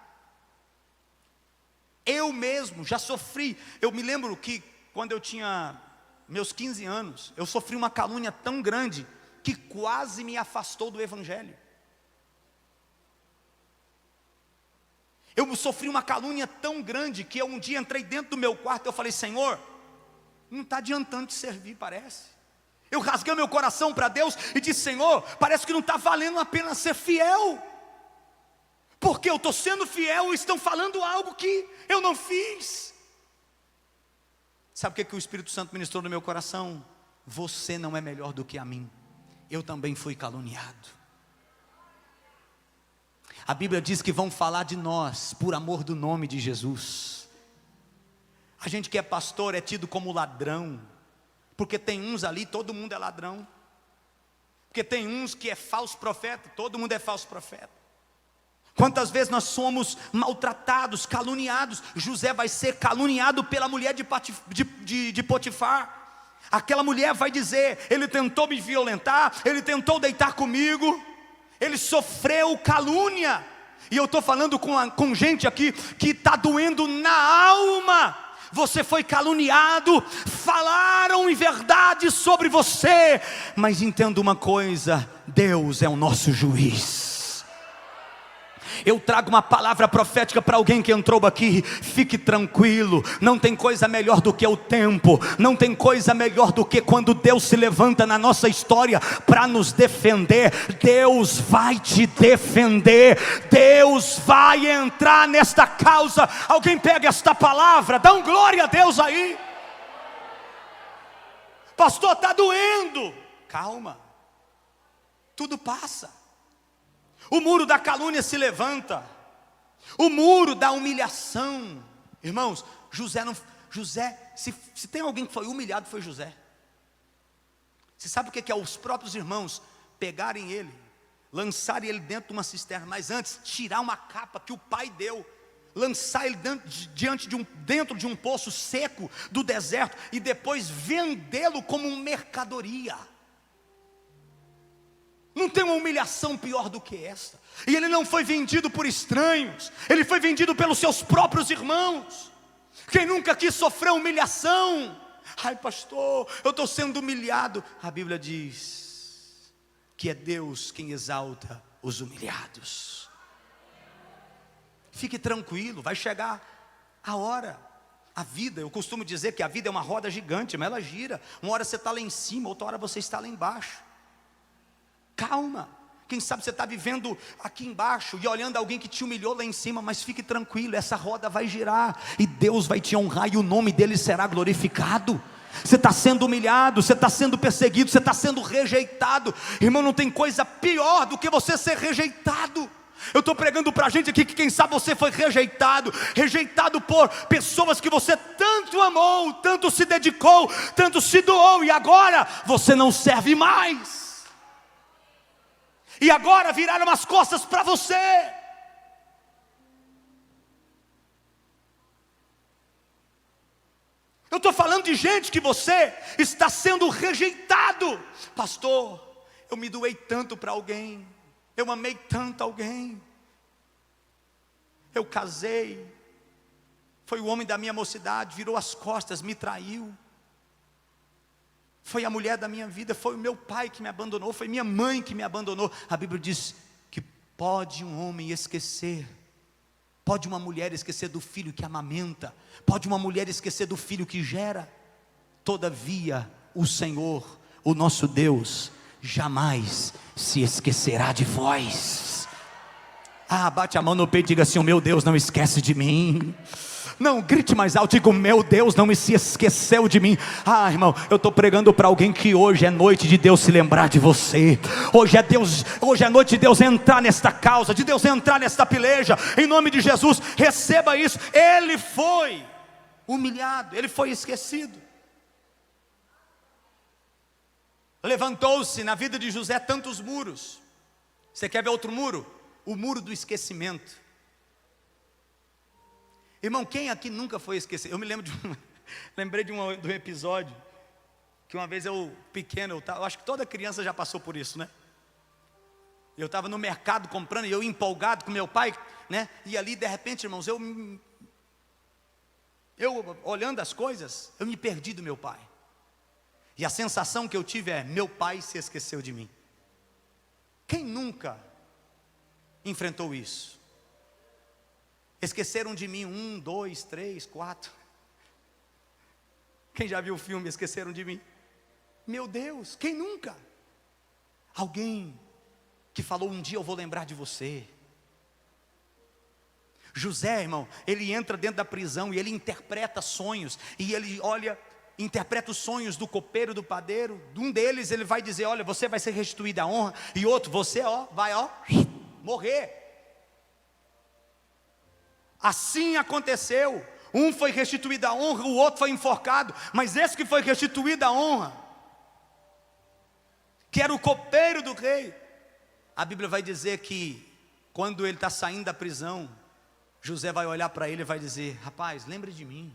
Eu mesmo já sofri. Eu me lembro que quando eu tinha meus 15 anos, eu sofri uma calúnia tão grande que quase me afastou do Evangelho. Eu sofri uma calúnia tão grande que eu um dia entrei dentro do meu quarto e eu falei: Senhor, não está adiantando te servir, parece. Eu rasguei meu coração para Deus e disse: Senhor, parece que não está valendo a pena ser fiel. Porque eu estou sendo fiel e estão falando algo que eu não fiz. Sabe o que o Espírito Santo ministrou no meu coração? Você não é melhor do que a mim. Eu também fui caluniado. A Bíblia diz que vão falar de nós por amor do nome de Jesus. A gente que é pastor é tido como ladrão, porque tem uns ali, todo mundo é ladrão. Porque tem uns que é falso profeta, todo mundo é falso profeta. Quantas vezes nós somos maltratados, caluniados? José vai ser caluniado pela mulher de Potifar. Aquela mulher vai dizer: ele tentou me violentar, ele tentou deitar comigo, ele sofreu calúnia. E eu estou falando com gente aqui que está doendo na alma. Você foi caluniado, falaram em verdade sobre você, mas entenda uma coisa: Deus é o nosso juiz. Eu trago uma palavra profética para alguém que entrou aqui. Fique tranquilo, não tem coisa melhor do que o tempo. Não tem coisa melhor do que quando Deus se levanta na nossa história para nos defender. Deus vai te defender. Deus vai entrar nesta causa. Alguém pega esta palavra, dá um glória a Deus aí. Pastor, está doendo. Calma, tudo passa. O muro da calúnia se levanta. O muro da humilhação. Irmãos, se tem alguém que foi humilhado, foi José. Você sabe o que é os próprios irmãos pegarem ele, lançarem ele dentro de uma cisterna, mas antes tirar uma capa que o pai deu, lançar ele dentro de um poço seco do deserto e depois vendê-lo como uma mercadoria. Não tem uma humilhação pior do que esta. E ele não foi vendido por estranhos, ele foi vendido pelos seus próprios irmãos. Quem nunca aqui sofreu humilhação? Ai pastor, eu estou sendo humilhado. A Bíblia diz que é Deus quem exalta os humilhados. Fique tranquilo, vai chegar a hora. A vida, eu costumo dizer que a vida é uma roda gigante, mas ela gira. Uma hora você está lá em cima, outra hora você está lá embaixo. Calma, quem sabe você está vivendo aqui embaixo e olhando alguém que te humilhou lá em cima, mas fique tranquilo, essa roda vai girar e Deus vai te honrar e o nome dele será glorificado. Você está sendo humilhado, você está sendo perseguido, você está sendo rejeitado. Irmão, não tem coisa pior do que você ser rejeitado. Eu estou pregando para a gente aqui que quem sabe você foi rejeitado por pessoas que você tanto amou, tanto se dedicou, tanto se doou, e agora você não serve mais. E agora viraram as costas para você. Eu estou falando de gente que você está sendo rejeitado. Pastor, eu me doei tanto para alguém, eu amei tanto alguém, eu casei, foi o homem da minha mocidade, virou as costas, me traiu. Foi a mulher da minha vida, foi o meu pai que me abandonou, foi minha mãe que me abandonou. A Bíblia diz que pode um homem esquecer, pode uma mulher esquecer do filho que amamenta, pode uma mulher esquecer do filho que gera. Todavia, o Senhor, o nosso Deus, jamais se esquecerá de vós. Bate a mão no peito e diga assim: o meu Deus não esquece de mim. Não, grite mais alto, diga: meu Deus não se esqueceu de mim. Irmão, eu estou pregando para alguém que hoje é noite de Deus se lembrar de você. Hoje é noite de Deus entrar nesta causa, de Deus entrar nesta peleja, em nome de Jesus. Receba isso. Ele foi humilhado, ele foi esquecido. Levantou-se na vida de José tantos muros. Você quer ver outro muro? O muro do esquecimento. Irmão, quem aqui nunca foi esquecido? Eu me lembro lembrei de um episódio, que uma vez eu, pequeno, eu acho que toda criança já passou por isso, né? Eu estava no mercado comprando, e eu empolgado com meu pai, né? E ali de repente, irmãos, eu olhando as coisas, eu me perdi do meu pai. E a sensação que eu tive é: meu pai se esqueceu de mim. Quem nunca enfrentou isso? Esqueceram de mim 1, 2, 3, 4. Quem já viu o filme Esqueceram de Mim? Meu Deus, quem nunca? Alguém que falou: um dia eu vou lembrar de você. José, irmão, ele entra dentro da prisão e ele interpreta sonhos. E ele interpreta os sonhos do copeiro, do padeiro. De um deles ele vai dizer: olha, você vai ser restituído a honra. E outro: você vai morrer. Assim aconteceu. Um foi restituído a honra, o outro foi enforcado. Mas esse que foi restituído a honra, que era o copeiro do rei, a Bíblia vai dizer que quando ele está saindo da prisão, José vai olhar para ele e vai dizer: rapaz, lembre de mim,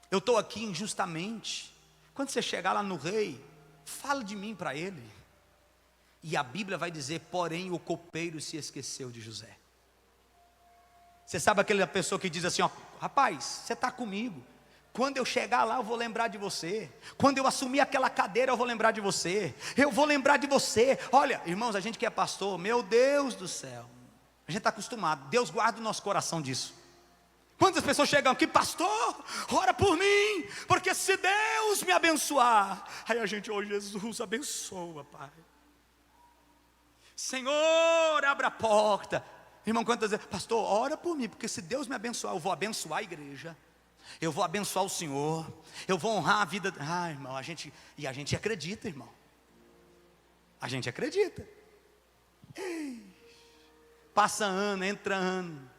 eu estou aqui injustamente. Quando você chegar lá no rei, fala de mim para ele. E a Bíblia vai dizer: porém o copeiro se esqueceu de José. Você sabe aquela pessoa que diz assim: rapaz, você está comigo, quando eu chegar lá eu vou lembrar de você, quando eu assumir aquela cadeira eu vou lembrar de você, eu vou lembrar de você. Olha, irmãos, a gente que é pastor, meu Deus do céu, a gente está acostumado. Deus guarda o nosso coração disso. Quantas pessoas chegam aqui: pastor, ora por mim, porque se Deus me abençoar, aí a gente: Jesus, abençoa, Pai. Senhor, abra a porta. Irmão, quantas vezes: pastor, ora por mim, porque se Deus me abençoar, eu vou abençoar a igreja, eu vou abençoar o Senhor, eu vou honrar a vida. Irmão, a gente acredita, irmão. A gente acredita. Passa ano, entra ano.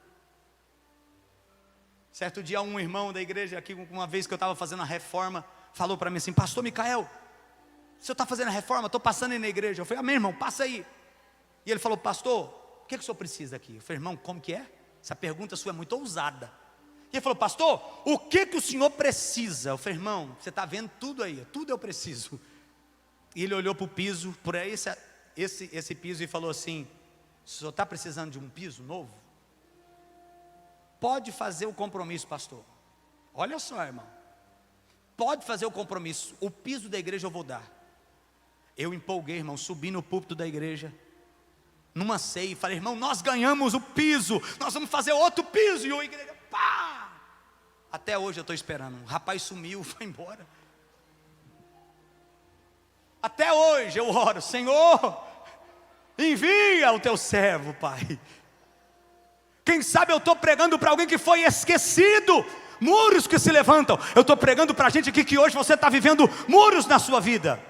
Certo dia, um irmão da igreja aqui, uma vez que eu estava fazendo a reforma, falou para mim assim: pastor Micael, o senhor está fazendo a reforma? Estou passando aí na igreja. Eu falei: amém, irmão, passa aí. E ele falou: pastor, o que o senhor precisa aqui? Eu falei: irmão, como que é? Essa pergunta sua é muito ousada. E ele falou: pastor, o que o senhor precisa? Eu falei: irmão, você está vendo tudo aí, tudo eu preciso. E ele olhou para o piso, por aí esse piso, e falou assim: o senhor está precisando de um piso novo? Pode fazer o compromisso, pastor. Olha só, irmão, pode fazer o compromisso, o piso da igreja eu vou dar. Eu empolguei, irmão, subi no púlpito da igreja, numa ceia, e falei: irmão, nós ganhamos o piso, nós vamos fazer outro piso. E a igreja, pá! Até hoje eu estou esperando. O rapaz sumiu, foi embora. Até hoje eu oro: Senhor, envia o teu servo, Pai. Quem sabe eu estou pregando para alguém que foi esquecido. Muros que se levantam. Eu estou pregando para a gente aqui que hoje você está vivendo muros na sua vida.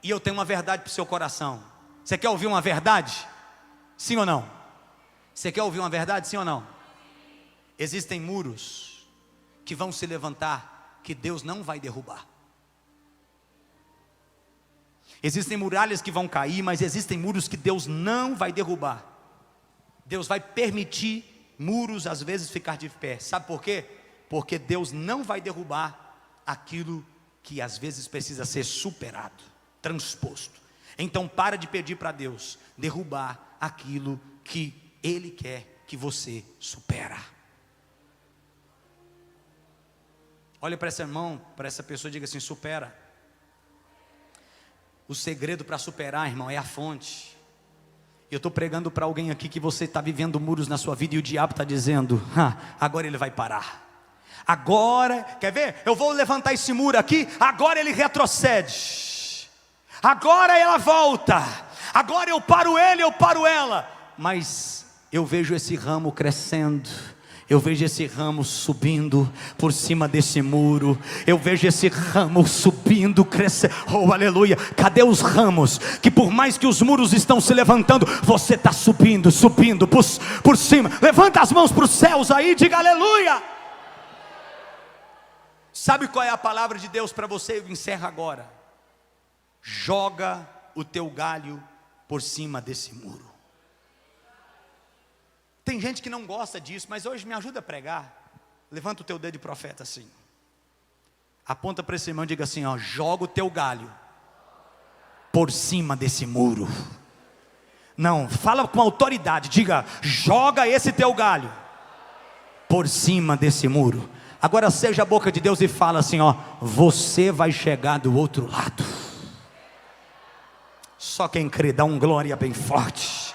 E eu tenho uma verdade para o seu coração. Você quer ouvir uma verdade? Sim ou não? Você quer ouvir uma verdade? Sim ou não? Existem muros que vão se levantar, que Deus não vai derrubar. Existem muralhas que vão cair, mas existem muros que Deus não vai derrubar. Deus vai permitir muros às vezes ficar de pé. Sabe por quê? Porque Deus não vai derrubar aquilo que às vezes precisa ser superado, transposto. Então para de pedir para Deus derrubar aquilo que Ele quer que você supera. Olha para esse irmão, para essa pessoa e diga assim: supera. O segredo para superar, irmão, é a fonte. Eu estou pregando para alguém aqui que você está vivendo muros na sua vida e o diabo está dizendo: agora ele vai parar. Agora, quer ver? Eu vou levantar esse muro aqui, agora ele retrocede. Agora ela volta. Agora eu paro ele, eu paro ela. Mas eu vejo esse ramo crescendo. Eu vejo esse ramo subindo por cima desse muro. Eu vejo esse ramo subindo, crescendo. Oh, aleluia. Cadê os ramos? Que por mais que os muros estão se levantando, você está subindo, subindo por cima. Levanta as mãos para os céus aí e diga aleluia. Sabe qual é a palavra de Deus para você? Eu encerro agora. Joga o teu galho por cima desse muro. Tem gente que não gosta disso, mas hoje me ajuda a pregar. Levanta o teu dedo de profeta assim. Aponta para esse irmão e diga assim: ó, joga o teu galho por cima desse muro. Não, fala com autoridade, diga: joga esse teu galho por cima desse muro. Agora seja a boca de Deus e fala assim: ó, você vai chegar do outro lado. Só quem crê dá um glória bem forte.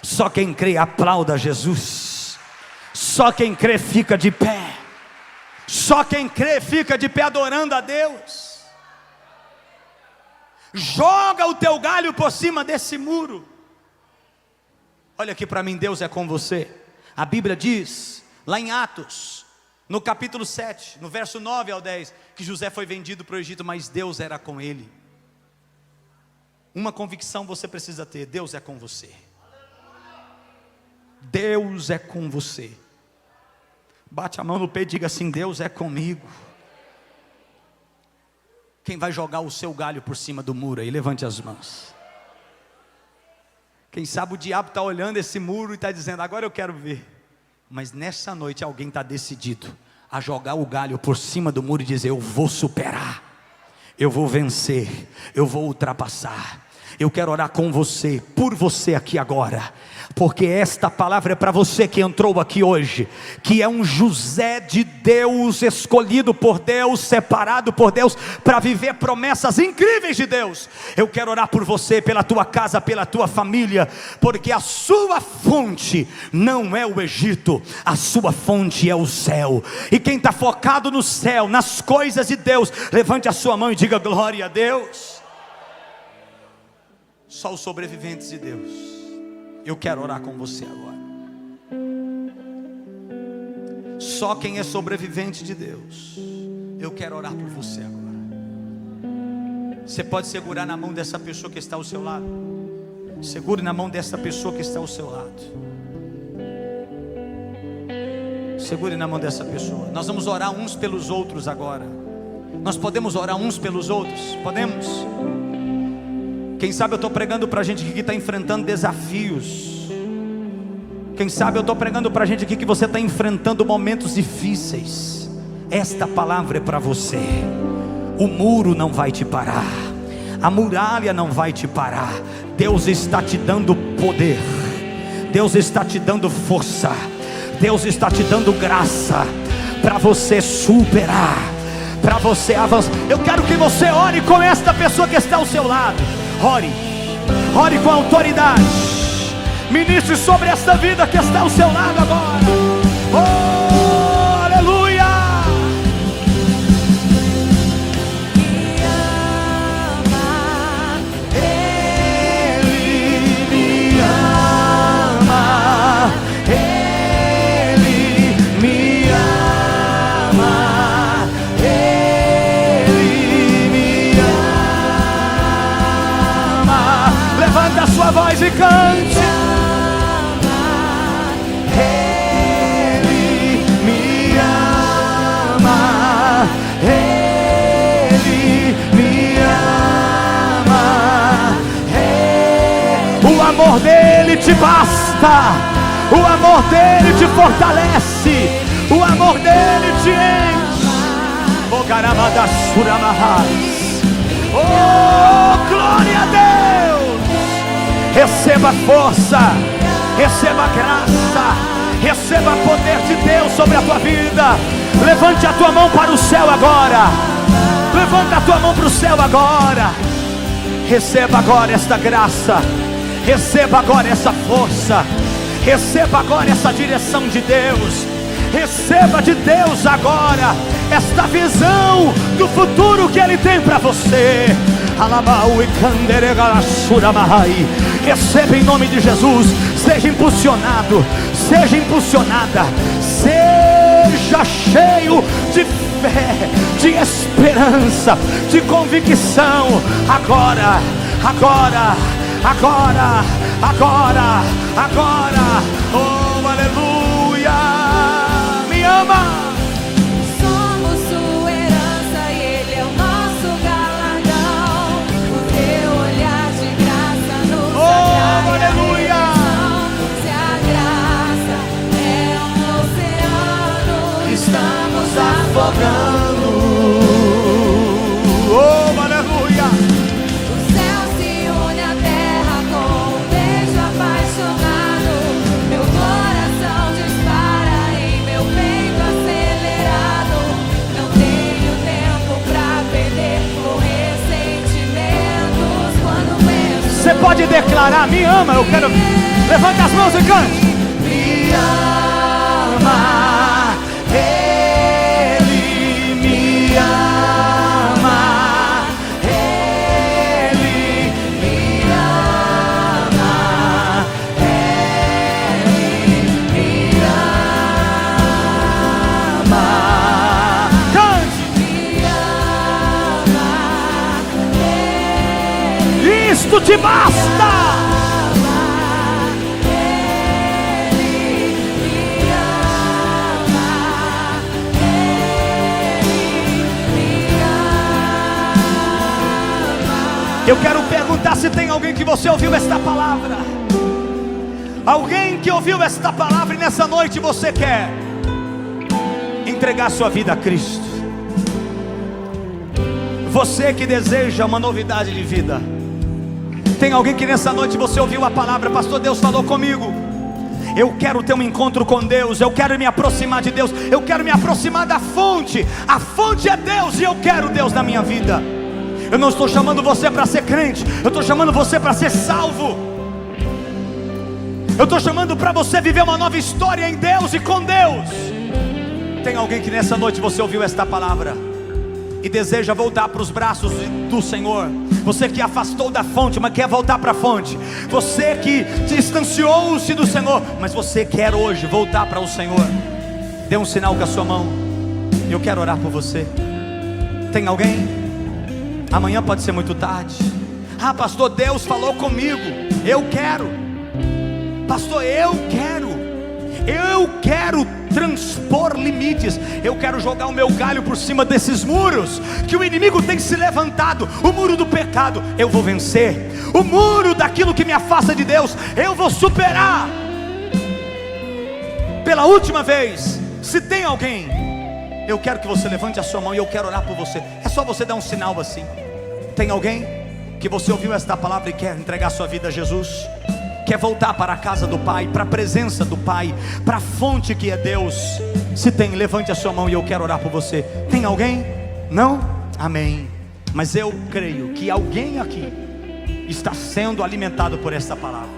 Só quem crê aplauda Jesus. Só quem crê fica de pé. Só quem crê fica de pé adorando a Deus. Joga o teu galho por cima desse muro. Olha aqui para mim, Deus é com você. A Bíblia diz, lá em Atos, no capítulo 7, no verso 9 ao 10, que José foi vendido para o Egito, mas Deus era com ele. Uma convicção você precisa ter: Deus é com você. Deus é com você. Bate a mão no peito e diga assim: Deus é comigo. Quem vai jogar o seu galho por cima do muro aí? Levante as mãos. Quem sabe o diabo está olhando esse muro e está dizendo: agora eu quero ver. Mas nessa noite alguém está decidido a jogar o galho por cima do muro e dizer: eu vou superar, eu vou vencer, eu vou ultrapassar. Eu quero orar com você, por você aqui agora, porque esta palavra é para você que entrou aqui hoje, que é um José de Deus, escolhido por Deus, separado por Deus, para viver promessas incríveis de Deus. Eu quero orar por você, pela tua casa, pela tua família, porque a sua fonte não é o Egito, a sua fonte é o céu. E quem está focado no céu, nas coisas de Deus, levante a sua mão e diga glória a Deus. Só os sobreviventes de Deus. Eu quero orar com você agora. Só quem é sobrevivente de Deus. Eu quero orar por você agora. Você pode segurar na mão dessa pessoa que está ao seu lado. Segure na mão dessa pessoa que está ao seu lado. Segure na mão dessa pessoa. Nós vamos orar uns pelos outros agora. Nós podemos orar uns pelos outros? Podemos? Quem sabe eu estou pregando para a gente aqui que está enfrentando desafios. Quem sabe eu estou pregando para a gente aqui que você está enfrentando momentos difíceis. Esta palavra é para você. O muro não vai te parar. A muralha não vai te parar. Deus está te dando poder. Deus está te dando força. Deus está te dando graça para você superar, para você avançar. Eu quero que você ore com esta pessoa que está ao seu lado. Ore, ore com autoridade. Ministre sobre esta vida que está ao seu lado agora. Oh, aleluia. Me ama, Ele me ama, Ele me ama, Ele me ama. Levanta a sua voz e cante. O amor dele te basta. O amor dele te fortalece. O amor dele te enche. Oh, glória a Deus! Receba força, receba graça, receba poder de Deus sobre a tua vida. Levante a tua mão para o céu agora. Levanta a tua mão para o céu agora. Receba agora esta graça. Receba agora essa força. Receba agora essa direção de Deus. Receba de Deus agora esta visão do futuro que Ele tem para você. Receba em nome de Jesus. Seja impulsionado, seja impulsionada, seja cheio de fé, de esperança, de convicção. Agora, agora, agora, agora, agora. Oh, aleluia. Me ama. Somos sua herança e Ele é o nosso galardão. O teu olhar de graça nos atrai. Aleluia. Se a graça é um oceano, estamos afogando. Oh, aleluia. O céu se une à terra com um beijo apaixonado. Meu coração dispara em meu peito acelerado. Não tenho tempo pra perder com ressentimentos. Quando penso, Você pode declarar: me ama. Eu quero. Levante as mãos e cante. me ama. Ele me ama. Ele Me ama, Ele me ama, cante. me ama, Ele Isto te basta. ama, Ele me ama, Ele me ama. Eu quero perguntar se tem alguém que você ouviu esta palavra. Alguém que ouviu esta palavra e nessa noite você quer entregar sua vida a Cristo. Você que deseja uma novidade de vida. Tem alguém que nessa noite você ouviu a palavra: pastor, Deus falou comigo. Eu quero ter um encontro com Deus. Eu quero me aproximar de Deus. Eu quero me aproximar da fonte. A fonte é Deus e eu quero Deus na minha vida. Eu não estou chamando você para ser crente. Eu estou chamando você para ser salvo. Eu estou chamando para você viver uma nova história em Deus e com Deus. Tem alguém que nessa noite você ouviu esta palavra e deseja voltar para os braços do Senhor. Você que afastou da fonte, mas quer voltar para a fonte. Você que distanciou-se do Senhor, mas você quer hoje voltar para o Senhor. Dê um sinal com a sua mão. Eu quero orar por você. Tem alguém? Amanhã pode ser muito tarde. Ah, pastor, Deus falou comigo. Eu quero. Pastor, eu quero transpor limites. Eu quero jogar o meu galho por cima desses muros que o inimigo tem se levantado. O muro do pecado eu vou vencer. O muro daquilo que me afasta de Deus eu vou superar. Pela última vez, se tem alguém, eu quero que você levante a sua mão e eu quero orar por você. É só você dar um sinal assim. Tem alguém que você ouviu esta palavra e quer entregar sua vida a Jesus? Quer voltar para a casa do Pai, para a presença do Pai, para a fonte que é Deus? Se tem, levante a sua mão e eu quero orar por você. Tem alguém? Não? Amém. Mas eu creio que alguém aqui está sendo alimentado por esta palavra.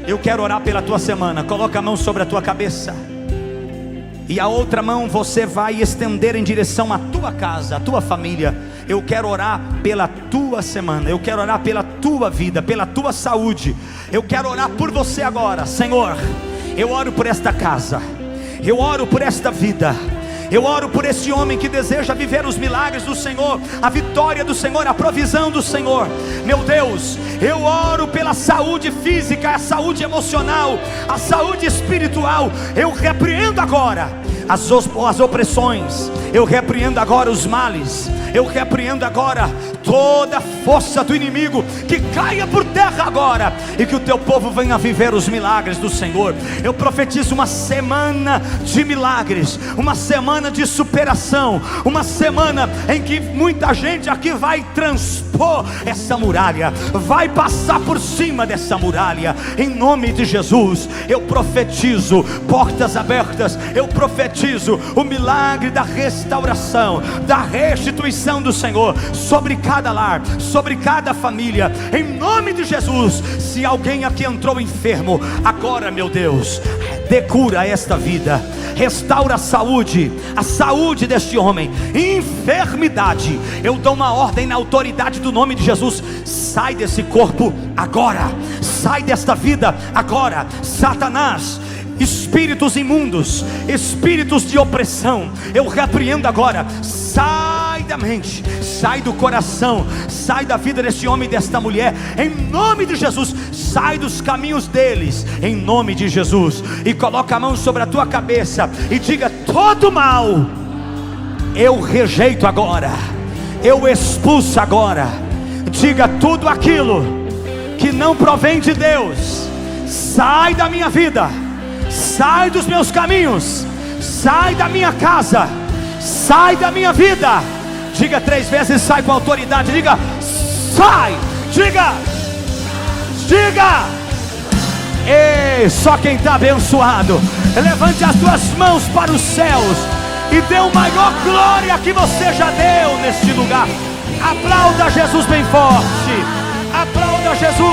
Eu quero orar pela tua semana. Coloca a mão sobre a tua cabeça e a outra mão você vai estender em direção à tua casa, à tua família. Eu quero orar pela tua semana. Eu quero orar pela tua vida, pela tua saúde. Eu quero orar por você agora. Senhor, eu oro por esta casa. Eu oro por esta vida. Eu oro por esse homem que deseja viver os milagres do Senhor, a vitória do Senhor, a provisão do Senhor. Meu Deus, eu oro pela saúde física, a saúde emocional, a saúde espiritual. Eu repreendo agora as opressões, eu repreendo agora os males, eu repreendo agora toda força do inimigo, que caia por terra agora, e que o teu povo venha viver os milagres do Senhor. Eu profetizo uma semana de milagres, uma semana de superação, uma semana em que muita gente aqui vai transpor essa muralha, vai passar por cima dessa muralha, em nome de Jesus. Eu profetizo portas abertas, eu profetizo o milagre da restauração, da restituição do Senhor sobre cada lar, sobre cada família, em nome de Jesus. Se alguém aqui entrou enfermo, agora, meu Deus, dê cura a esta vida, restaura a saúde deste homem. Enfermidade, eu dou uma ordem na autoridade do nome de Jesus: sai desse corpo agora, sai desta vida agora. Satanás, espíritos imundos, espíritos de opressão, eu repreendo agora. Sai da mente, sai do coração, sai da vida deste homem e desta mulher, em nome de Jesus. Sai dos caminhos deles, em nome de Jesus. E coloca a mão sobre a tua cabeça e diga: todo mal eu rejeito agora, eu expulso agora. Diga: tudo aquilo que não provém de Deus, sai da minha vida, sai dos meus caminhos, sai da minha casa, sai da minha vida. Diga 3 vezes: sai com autoridade. Diga: sai. Diga. Ei, só quem está abençoado, levante as tuas mãos para os céus e dê a maior glória que você já deu neste lugar. Aplauda Jesus bem forte. Aplauda Jesus.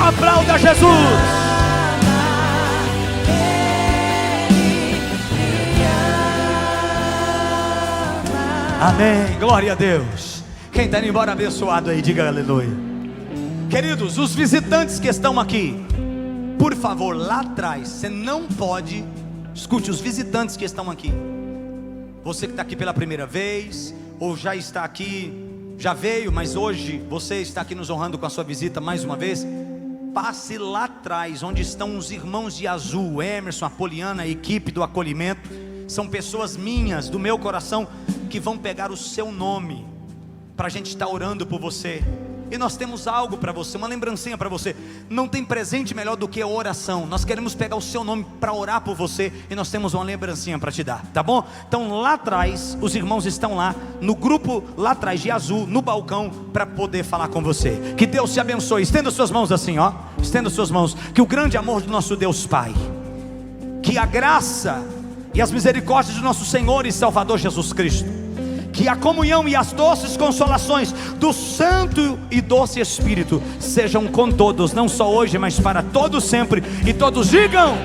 Aplauda Jesus. Amém, glória a Deus. Quem está indo embora abençoado aí, diga aleluia. Queridos, os visitantes que estão aqui, por favor, lá atrás, você não pode, escute, os visitantes que estão aqui, você que está aqui pela primeira vez, ou já está aqui, já veio, mas hoje você está aqui nos honrando com a sua visita mais uma vez, passe lá atrás, onde estão os irmãos de azul, Emerson, Apoliana, a equipe do acolhimento. São pessoas minhas, do meu coração, que vão pegar o seu nome, para a gente estar orando por você. E nós temos algo para você, uma lembrancinha para você. Não tem presente melhor do que a oração. Nós queremos pegar o seu nome para orar por você, e nós temos uma lembrancinha para te dar, tá bom? Então lá atrás, os irmãos estão lá, no grupo lá atrás de azul, no balcão, para poder falar com você. Que Deus te abençoe. Estenda suas mãos assim, ó. Estenda suas mãos. Que o grande amor do nosso Deus Pai, que a graça e as misericórdias do nosso Senhor e Salvador Jesus Cristo, que a comunhão e as doces consolações do Santo e Doce Espírito sejam com todos, não só hoje, mas para todos sempre. E todos digam: